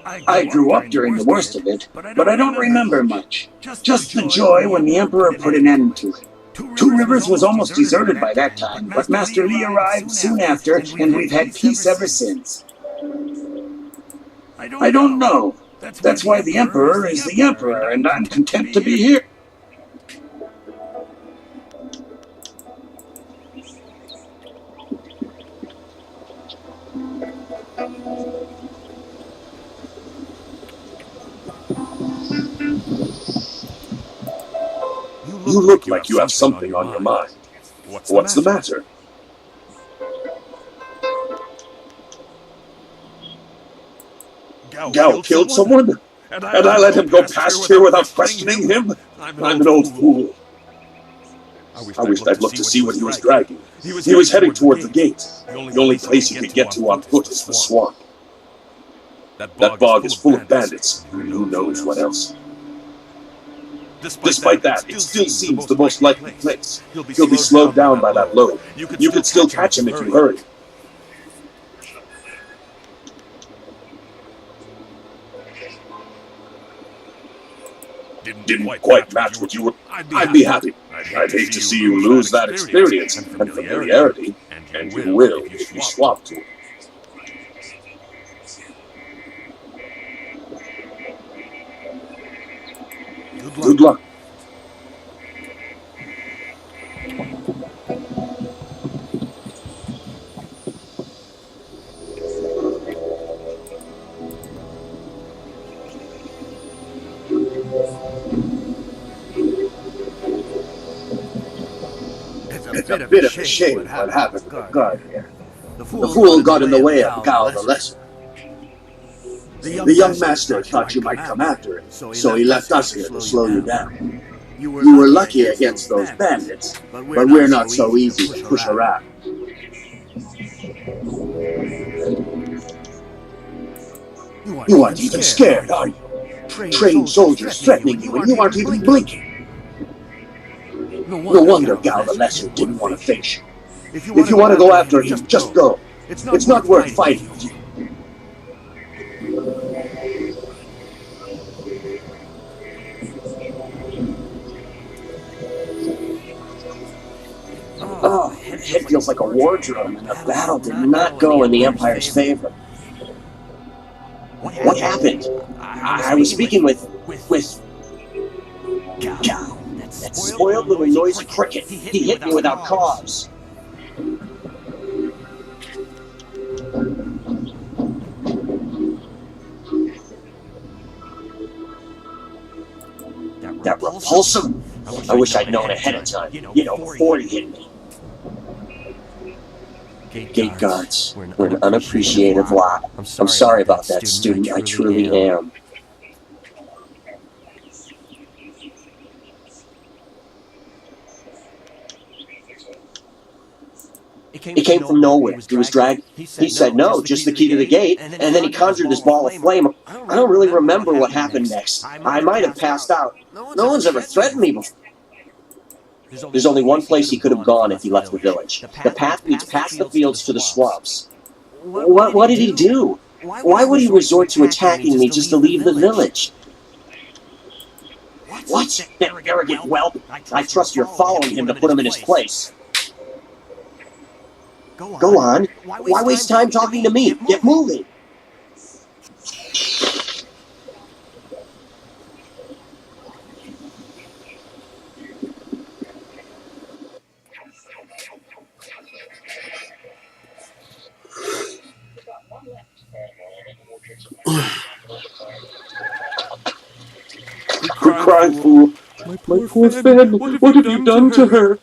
I grew up during the worst of it, but I don't remember much. Just the joy when the Emperor put an end to it. Two Rivers was almost deserted by that time, but Master Lee arrived soon after, and we've had peace ever since. I don't know. That's why the Emperor is the Emperor, and I'm content to be here. You look like you have something on your mind. What's the matter? Gal killed someone? And I let him go past here without questioning him? I'm an old fool. I wished I'd looked to see what he was dragging. He was heading toward the gate. The only place he could get to on foot is the swamp. That bog is full of bandits, and who knows what else. Despite that, it still seems the most likely place. He'll be slowed down by that load. You could still catch him if you hurry. Didn't quite match what you were. I'd be happy. I'd hate to see you lose that experience and familiarity, and you will if you swap to it. Good luck. It's a bit of a shame what happened to the guard here. The fool got in the way of Gal the Lesser. The young master thought you might come after him, so he left us here to slow you down. You were lucky against those bandits, but we're not so easy to push around. You aren't even scared, are you? Trained soldiers threatening you and you aren't even blinking. No wonder Gal the Lesser didn't want to face you. If you want to go after him, just go. It's not worth fighting with you. Oh, it feels like a war drum, and the battle did not go in the Empire's favor. What happened? I was speaking with Gal. That spoiled little noisy cricket. He hit me without cause. That repulsive? I wish I'd known ahead of time, before he hit me. Gate guards were an unappreciative lot. I'm sorry about that, student. I truly am. He came from nowhere. He was dragged. He said no, just the key to the gate, and then he conjured this ball of flame. I don't really remember what happened next. I might have passed out. No one's ever threatened me before. There's only one place he could have gone if he left the village. The path leads past the fields to the swamps. What did he do? Why would he resort to attacking me just to leave the village? What? That arrogant whelp? I trust you're following him to put him in his place. Go on. Why waste time talking to me? Get moving. Quit crying, fool. My poor Fan, what have you done to her?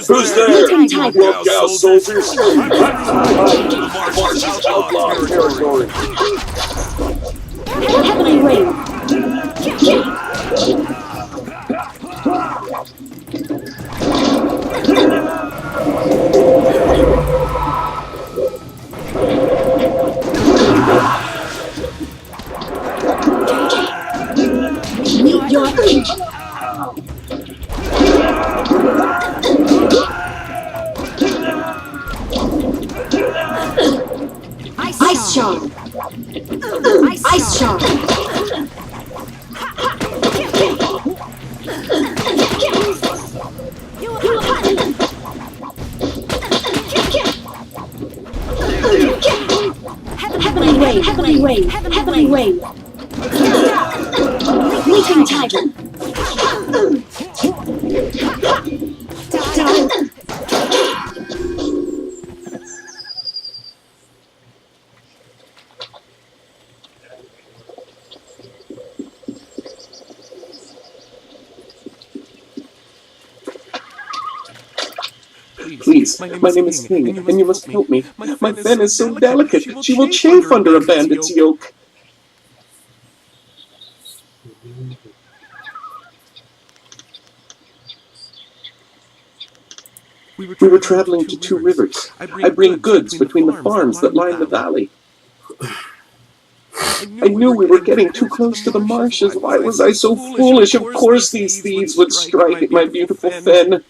Who's there? Tiger. Gal soldiers. The march is outlaw territory. Your Ice Charm! Ice Charm! Heavenly Wave! Heavenly Wave! Heavenly Wave! Leaping Tiger! Please, my name is King, and you must help me. My Fen is so delicate, she will chafe under a bandit's yoke. We were traveling to 2 rivers. I bring goods between the farms that line the valley. I knew we were getting too close to the marshes. Why was I so foolish? Of course these thieves would strike at my beautiful Fen.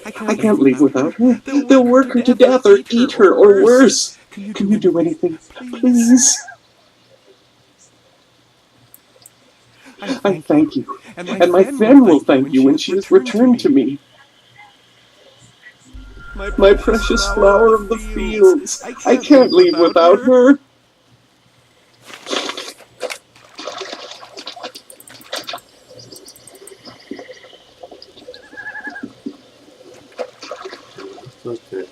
I can't leave without her. They'll work her to death or eat her or worse. Can you do anything? Please? I thank you. And my Fen will thank you when she is returned to me. My precious flower of the fields. I can't leave without her. Okay.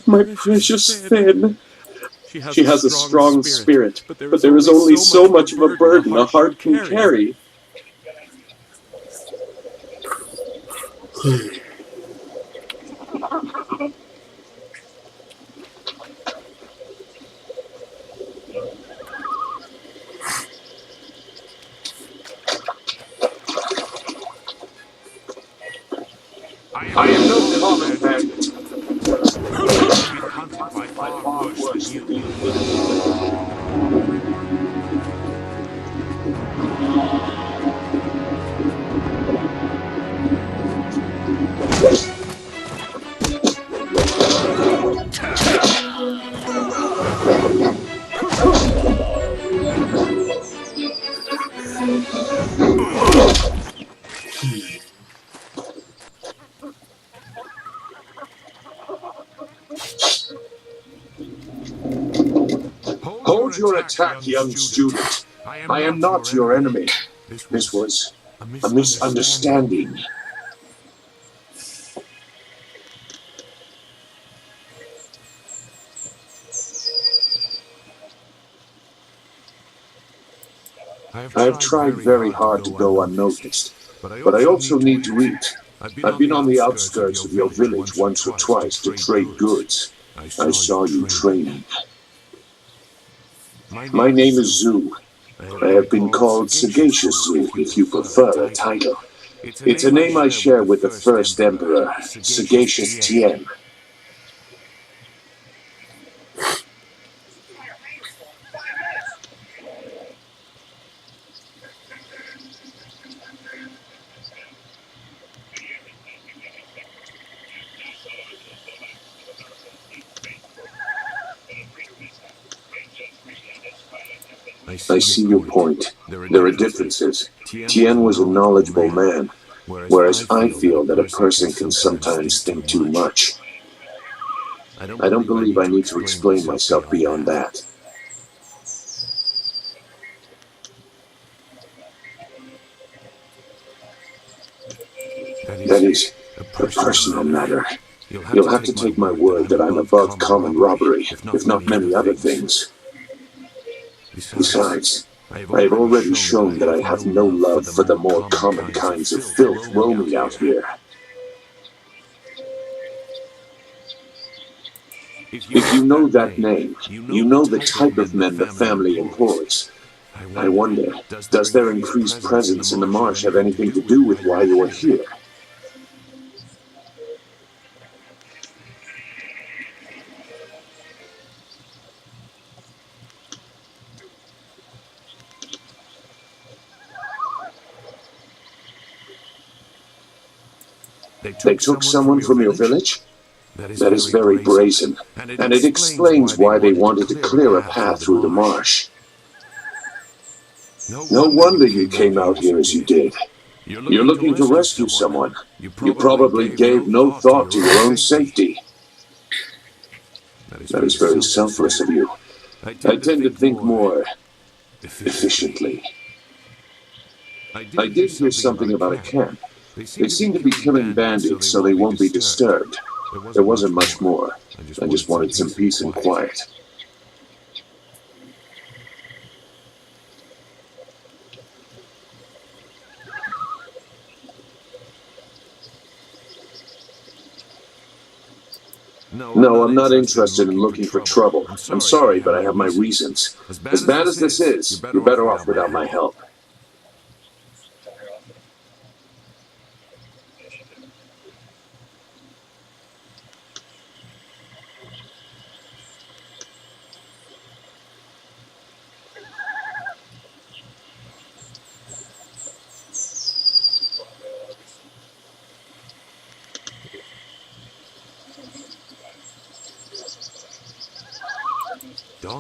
My precious Fen. She has a strong spirit, but there is only so much of a burden a heart can carry. I am no common bandit. By far worse than you. Hold your attack, young student. I am not your enemy. This was a misunderstanding. I have tried very hard to go unnoticed, but I also need to eat. I've been on the outskirts of your village once or twice to trade goods. I saw you training. My name is Zhu. I have been called Sagacious Zhu, if you prefer a title. It's a name I share with the first emperor, Sagacious Tien. I see your point. There are differences. Tien was a knowledgeable man, whereas I feel that a person can sometimes think too much. I don't believe I need to explain myself beyond that. That is a personal matter. You'll have to take my word that I'm above common robbery, if not many other things. Besides, I have already shown that I have no love for the more common kinds of filth roaming out here. If you know that name, you know the type of men the family employs. I wonder, does their increased presence in the marsh have anything to do with why you are here? They took someone from your village? That is very brazen, and it explains why they wanted to clear a path through the marsh. No wonder you came out here as you did. You're looking to rescue someone. You probably gave no thought to your own safety. That is very selfless of you. I tend to think more efficiently. I did hear something about a camp. They seem to be killing bandits so they won't be disturbed. There wasn't much more. I just wanted some peace and quiet. No, I'm not interested in looking for trouble. I'm sorry, but I have my reasons. As bad as this is, you're better off without my help.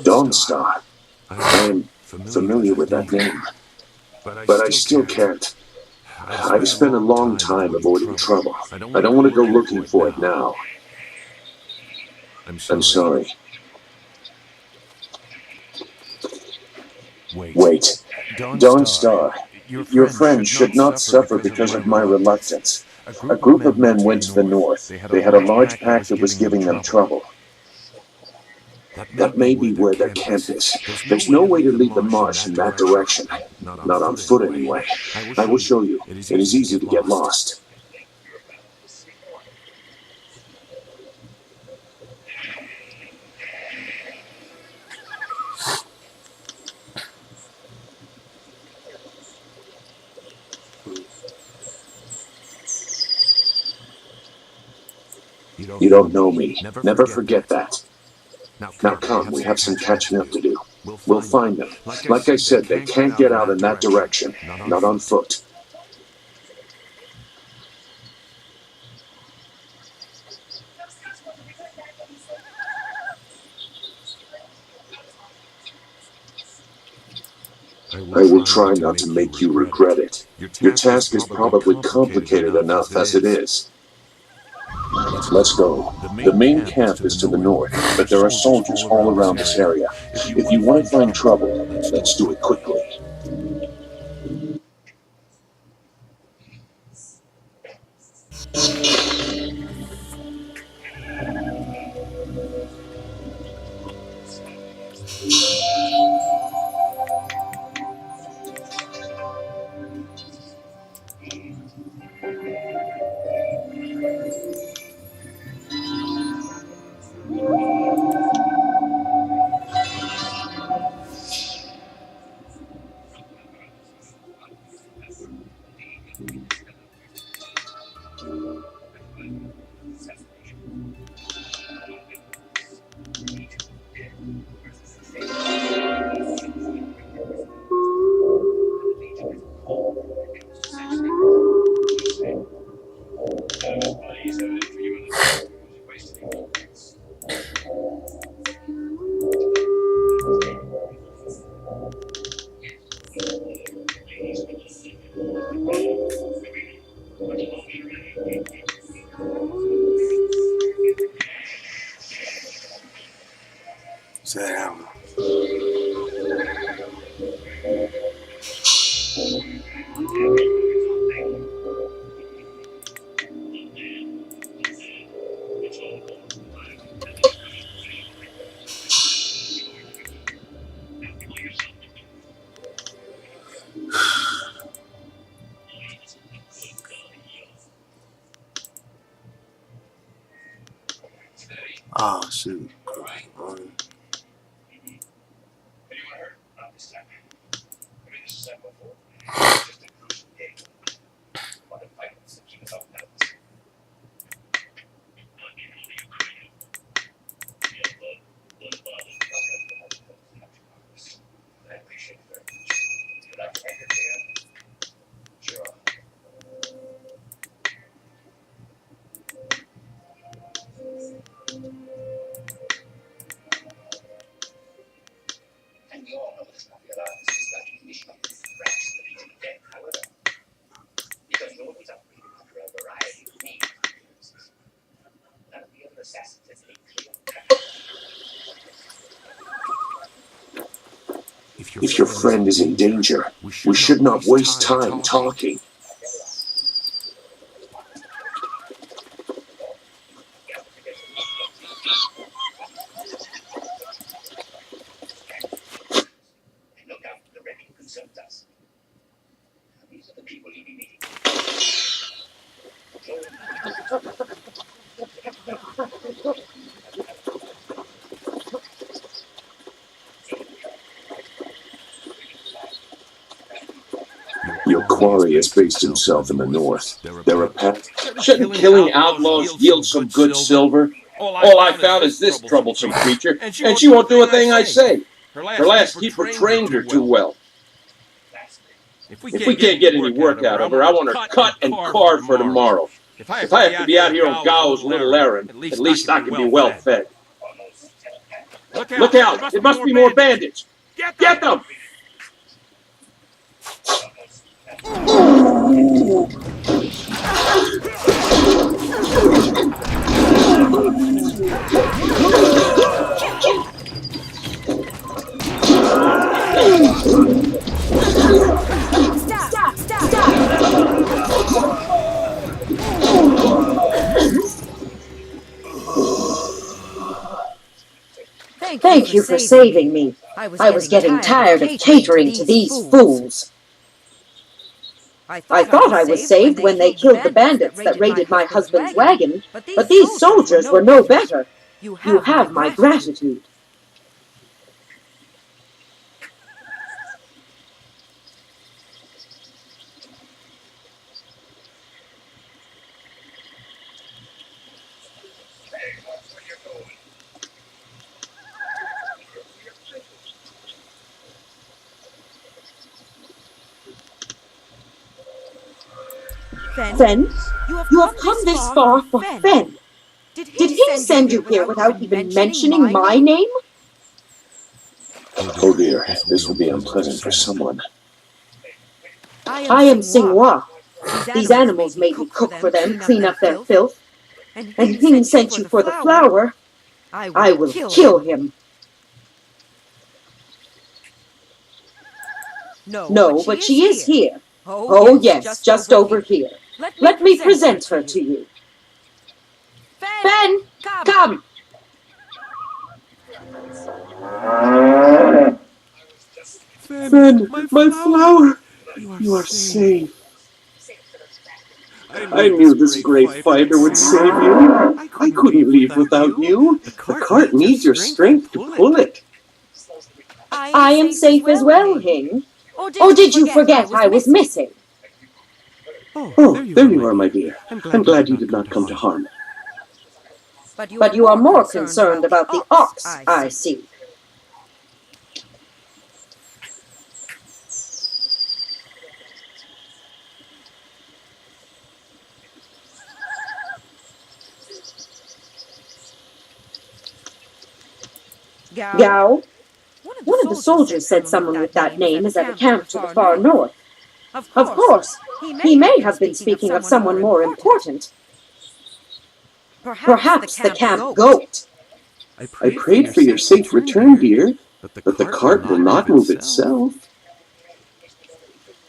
Dawnstar. I am familiar with that name, but I still can't. I've spent a long time avoiding trouble. I don't want to go looking for it now. I'm sorry. Wait. Dawnstar, your friend should not suffer because of my reluctance. A group of men went to the north. They had a large pack that was giving them trouble. That may be where their camp is. There's no way to leave the marsh in that direction. Not on foot, anyway. I will show you. It is easy to get lost. You don't know me. Never forget that. Now come, we have some catching up to do. We'll find them. Like I said, they can't get out in that direction. Not on foot. I will try not to make you regret it. Your task is probably complicated enough as it is. Let's go. The main camp is to the north, but there are soldiers all around this area. If you want to find trouble, let's do it quickly. Oh, shoot. If your friend is in danger, we should not waste time talking. Your quarry has based himself in the north. There are paths. Shouldn't killing outlaws yield some good silver? All I found is this troublesome creature, and she won't do a thing I say. Her last keeper trained her too well. If we can't get any work out of her, I want her cut and carved for tomorrow. If I have to be out here on Gao's little errand, at least I can be well fed. Look out! It must be more bandits! Get them! Thank you for saving me. I was getting tired of catering to these fools. I thought I was saved when they killed the bandits that raided my husband's wagon, but these soldiers were no better. You have my gratitude. Fen, you have come this far for Fen. Did he send you here without even mentioning my name? Oh dear, this will be unpleasant for someone. I am Singhua. These animals made me cook for them, clean up their filth. And Hing sent you for the flower. I will kill him. No, but she is here. Oh yes, just over here. Let me present her to you. Fen, come! Fen, my flower! You are safe. I knew this great fighter would save you. I couldn't leave without you. The cart needs your strength to pull it. I am safe as well, Hing. Or did you forget I was missing? Oh, there you are, my dear. I'm glad you did not come to harm. But you are more concerned about the ox, I see. Gao? One of the soldiers said someone with that name is at a camp to the far north. Of course, he may have been speaking of someone more important. Perhaps the camp goat. I prayed for your safe return, dear, but the cart will not move itself.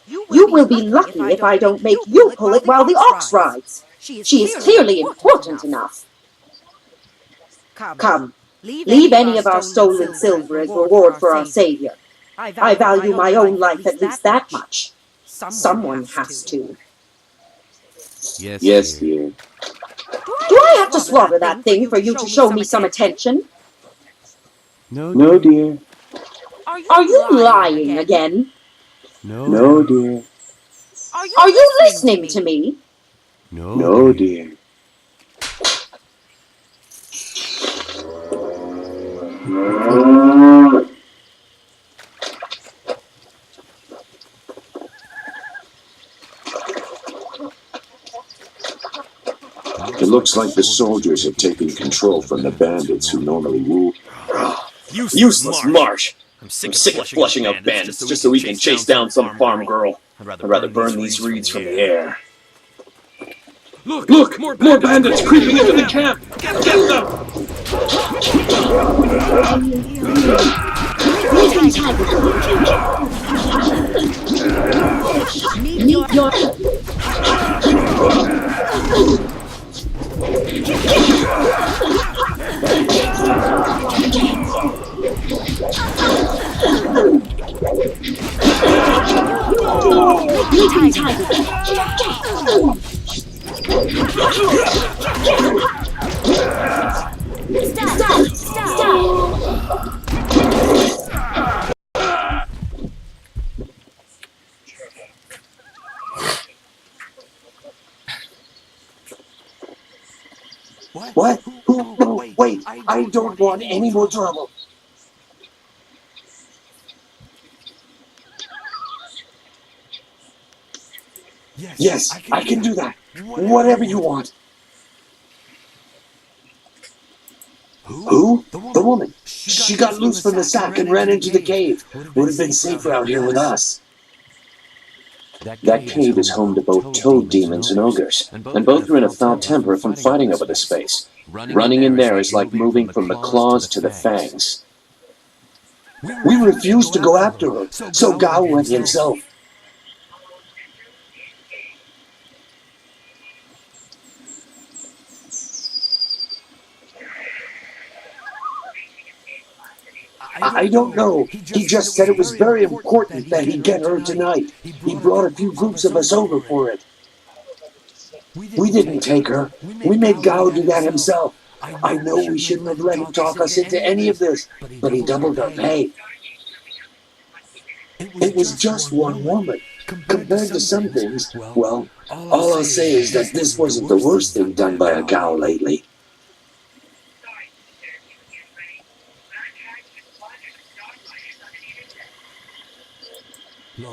You will be lucky if I don't make you pull it while the ox rides. She is clearly important enough. Come, leave any of our stolen silver as reward for our savior. I value my own life at least that much. Someone has to. Yes, dear. Do I have to slaughter that thing for you to show me some attention? No, dear. Are you lying again? No, dear. Are you listening to me? No, dear. It looks like the soldiers have taken control from the bandits who normally rule. Useless marsh! I'm sick of flushing out bandits just so we can chase down some farm girl. I'd rather burn these reeds from the air. Look! More bandits creeping into the camp! Get them! Meet your... Leaping Tiger! Stop! What? No, wait. I don't want any more trouble. Yes, I can do that. Whatever you want. Who? The woman. She got loose from the sack and ran into the cave. Would have been safer out here with us. That cave is home to both toad demons and ogres, and both are in a foul temper from fighting over the space. Running in there is like moving from the claws to the fangs. We refused to go after her, so Gao went himself. I don't know. He just said it was very important that he get her tonight. He brought a few groups of us over for it. We didn't take her. We made Gao do that himself. I know we shouldn't have let him talk us into any of this, but he doubled our pay. It was just one woman. Compared to some things, well, all I'll say is that this wasn't the worst thing done by a Gao lately.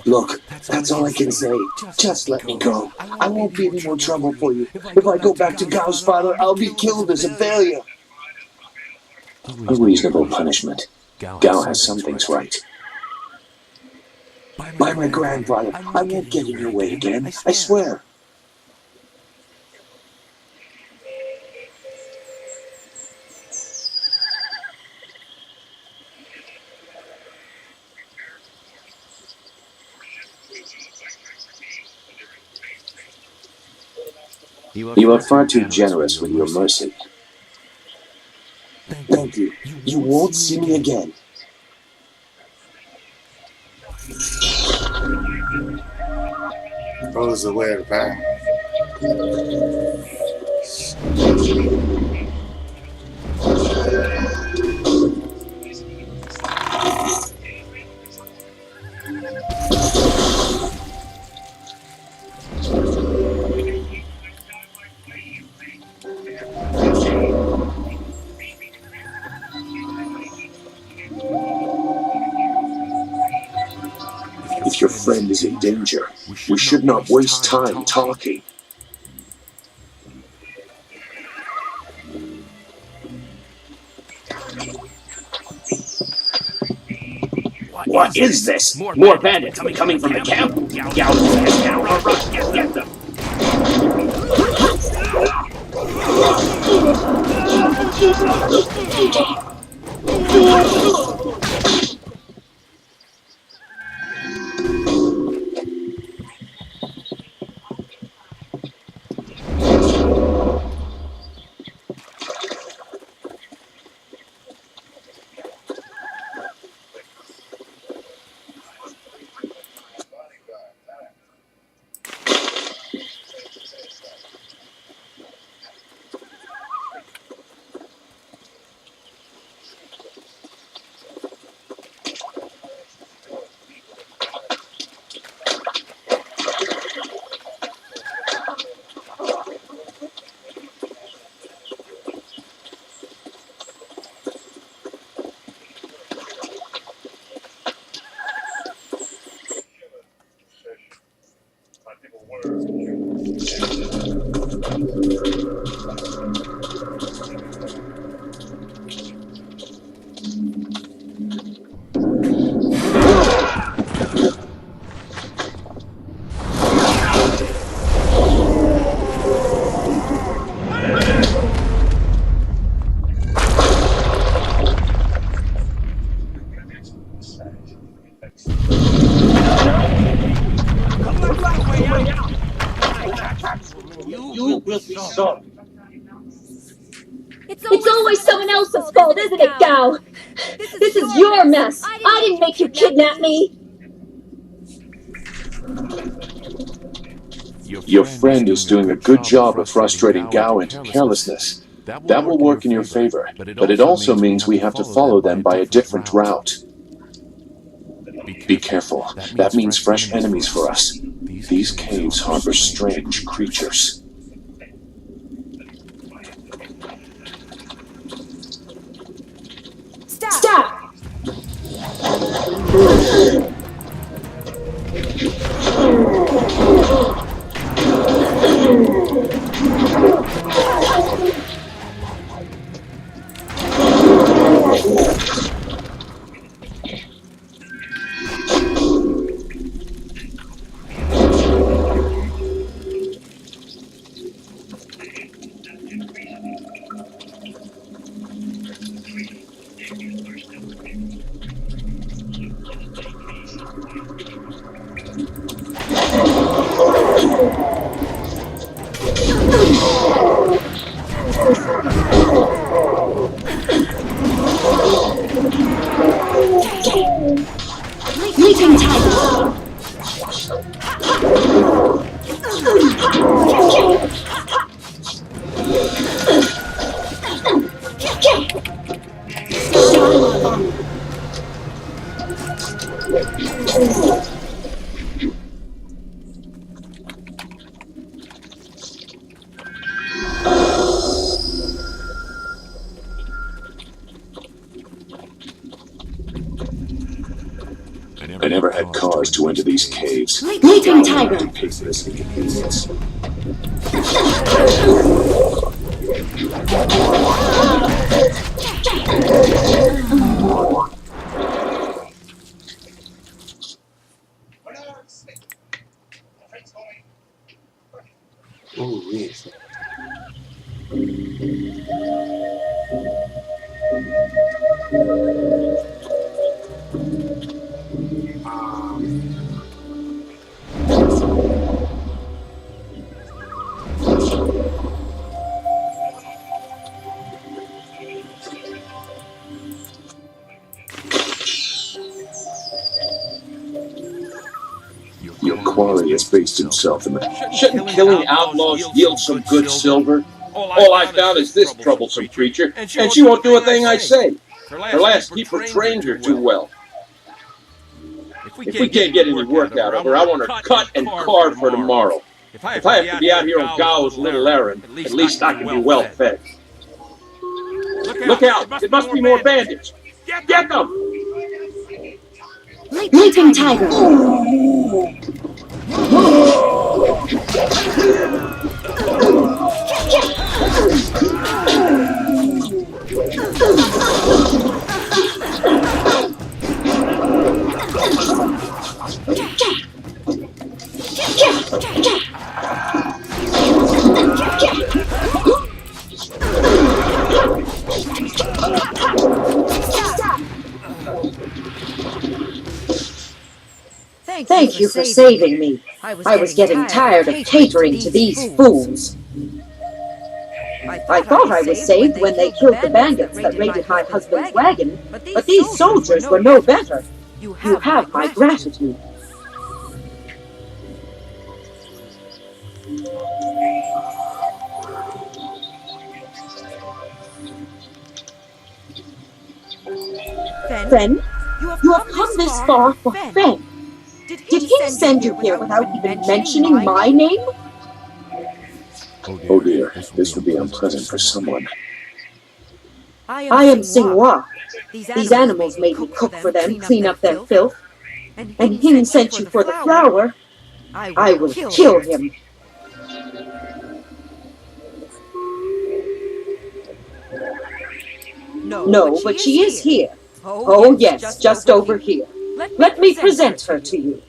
Look, that's all I can say. Just let me go. I won't be any more trouble for you. If I go back to Gao's father, I'll be killed as a failure. A reasonable punishment. Gao has some things right. By my grandfather, I won't get in your way again. I swear. You are far too generous with your mercy. Thank you. You won't see me again. Those are where back. If your friend is in danger, we should not waste time talking. What is this? More bandits coming from the camp? Gao says now. Run, get them! You will be sorry. It's always someone else's fault, isn't it, Gao? This is your mess. I didn't make you kidnap me. Your friend is doing a good job of frustrating Gao into carelessness. That will work in your favor, but it also means we have to follow them by a different route. Be careful. That means fresh enemies for us. These caves harbor strange creatures. Stop! Leaping tiger! I never had cause to enter these caves. Leaping tiger! To pay for this inconvenience. Oh, yeah. Your quarry has based himself in the... Shouldn't killing outlaws yield some good silver? All I found is this troublesome creature, and she won't do a thing I say. Her last keeper trained her too well. If we can't get any work out of her, I want her cut and carved for tomorrow. If I have to be out here on Gao's little errand, at least I can be well fed. Look out! It must be more bandits! Get them! Leaping tiger! Thank you for saving me. I was getting tired of catering to these fools. I thought I was saved when they killed the bandits that raided my husband's wagon, but these soldiers were no better. You have my gratitude. Fen, you have come this far for Fen. Did he send you here without even mentioning my name? Oh dear, this would be unpleasant for someone. I am Xinghua. These animals made me cook for them, clean up their filth. And Hing sent you for the flower. I will kill him. No, but she is here. Oh yes, just over here. Let me present her to you.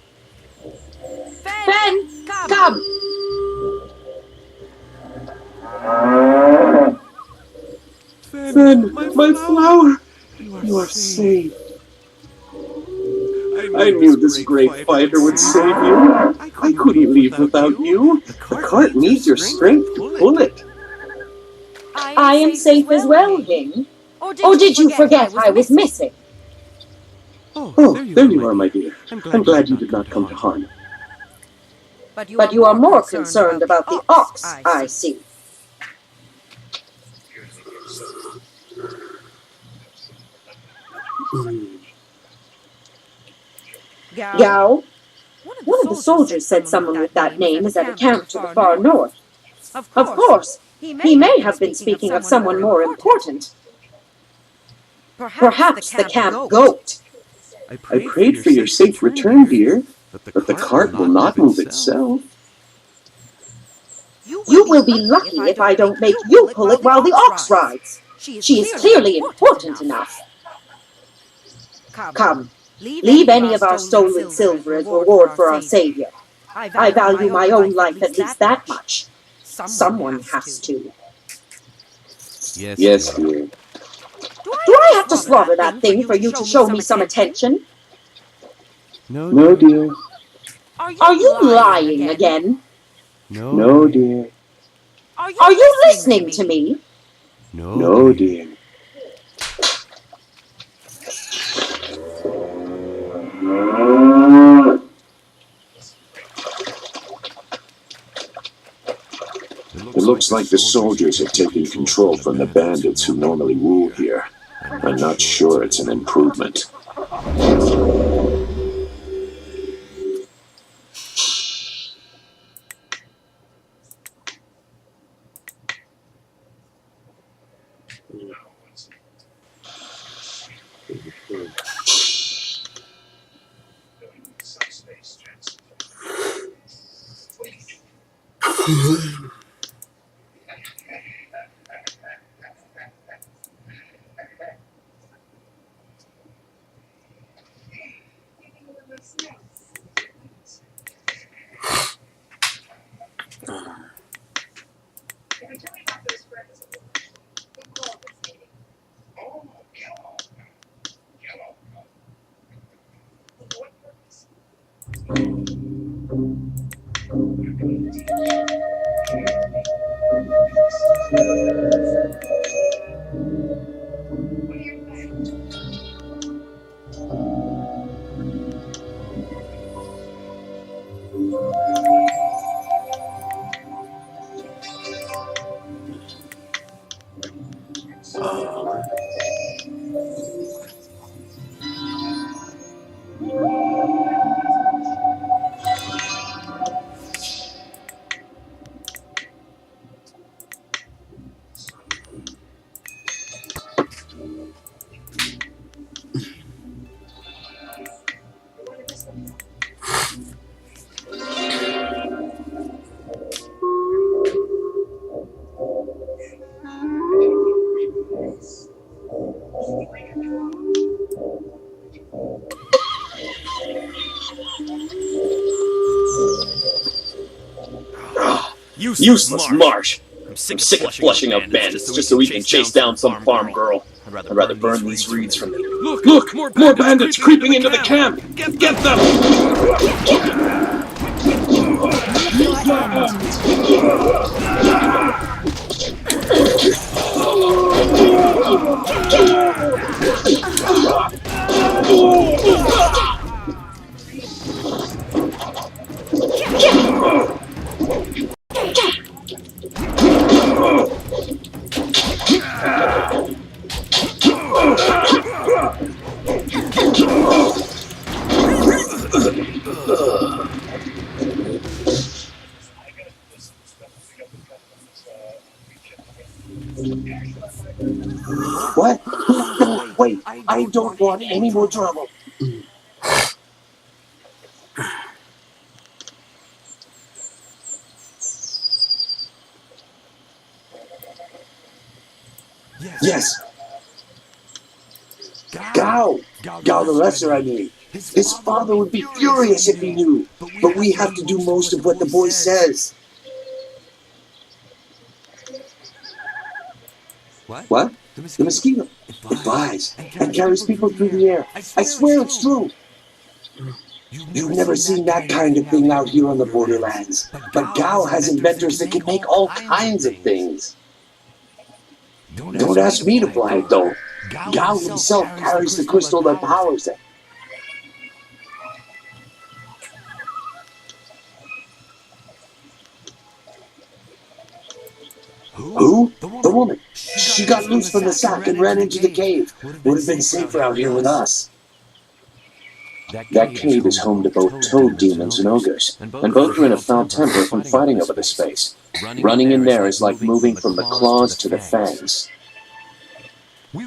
Fen, come! Fen, my flower! You are safe. I knew this great fighter would save you. I couldn't leave without you. The cart needs your strength to pull it. I am safe as well, Ying. Or did you forget I was missing? Oh, there you are, my dear. I'm glad you did not come to harm. But you are more concerned about the ox, I see. Gao? One of the soldiers said someone with that name is at a camp to the far north. Of course, he may have been speaking of someone more important. Perhaps the camp goat. I prayed for your safe return, dear, but the cart will not move itself. You will be lucky if I don't make you pull it while the ox rides. She is clearly important enough. Come, leave any of our stolen silver as reward for our savior. I value my own life at least that much. Someone has to. Yes, dear. Do I have to slaughter that thing for you to show me some attention? No, dear. Are you lying again? No, dear. Are you listening to me? No, dear. It looks like the soldiers have taken control from the bandits who normally rule here. I'm not sure it's an improvement. Useless marsh. I'm sick of flushing out bandits just so we can chase down some farm girl. I'd rather burn these reeds from me. Look! More bandits creeping into the camp! Get them! What? No, wait. I don't want any more trouble. Yes. Gao the Lesser, I mean. His father would be furious if he knew. But we have to do most of what the boy says. What? The mosquito. It flies and carries people through the air. I swear it's true. You've never seen that kind of thing out here on the borderlands. But Gao has inventors that can make all kinds of things. Don't ask me to fly it, though. Gao himself carries the crystal that powers it. Who? The woman. She got loose from the sack and ran into the cave. Would have been safer out here with us. That cave is home to both toad demons and ogres, and both are in a foul temper from fighting over the space. Running in there is like moving from the claws to the fangs.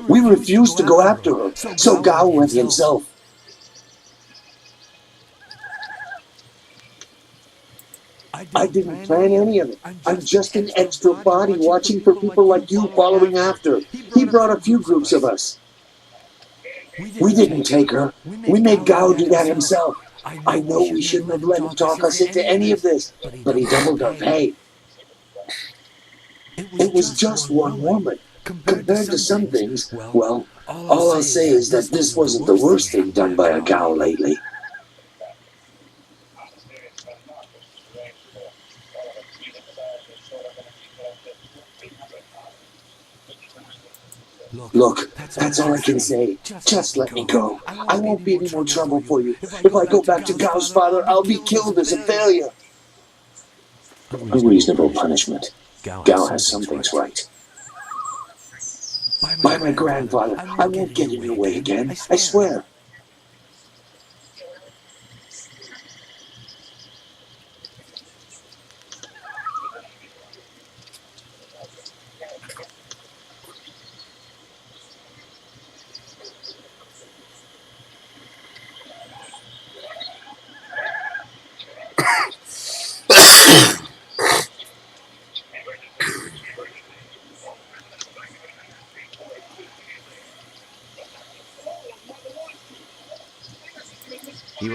We refused to go after her, so Gao went himself. I didn't plan any of it. I'm just an extra body watching for people like you following after. He brought a few groups of us. We didn't take her. We made Gao do that himself. I know we shouldn't have let him talk us into any of this, but he doubled our pay. It was just one woman. Compared to some things, well, all I'll say is that this wasn't the worst thing done by a Gao lately. Look, that's all I can say. Just let me go. I won't be any more trouble for you. If I go back to Gao's father, I'll be killed as a failure. A reasonable punishment. Gao has some things right. By my grandfather, I won't get in your way again. I swear.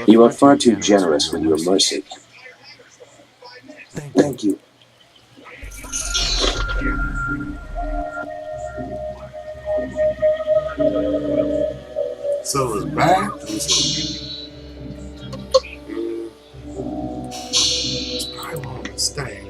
You are far too generous with your mercy. Thank you. So it's back. I won't understand.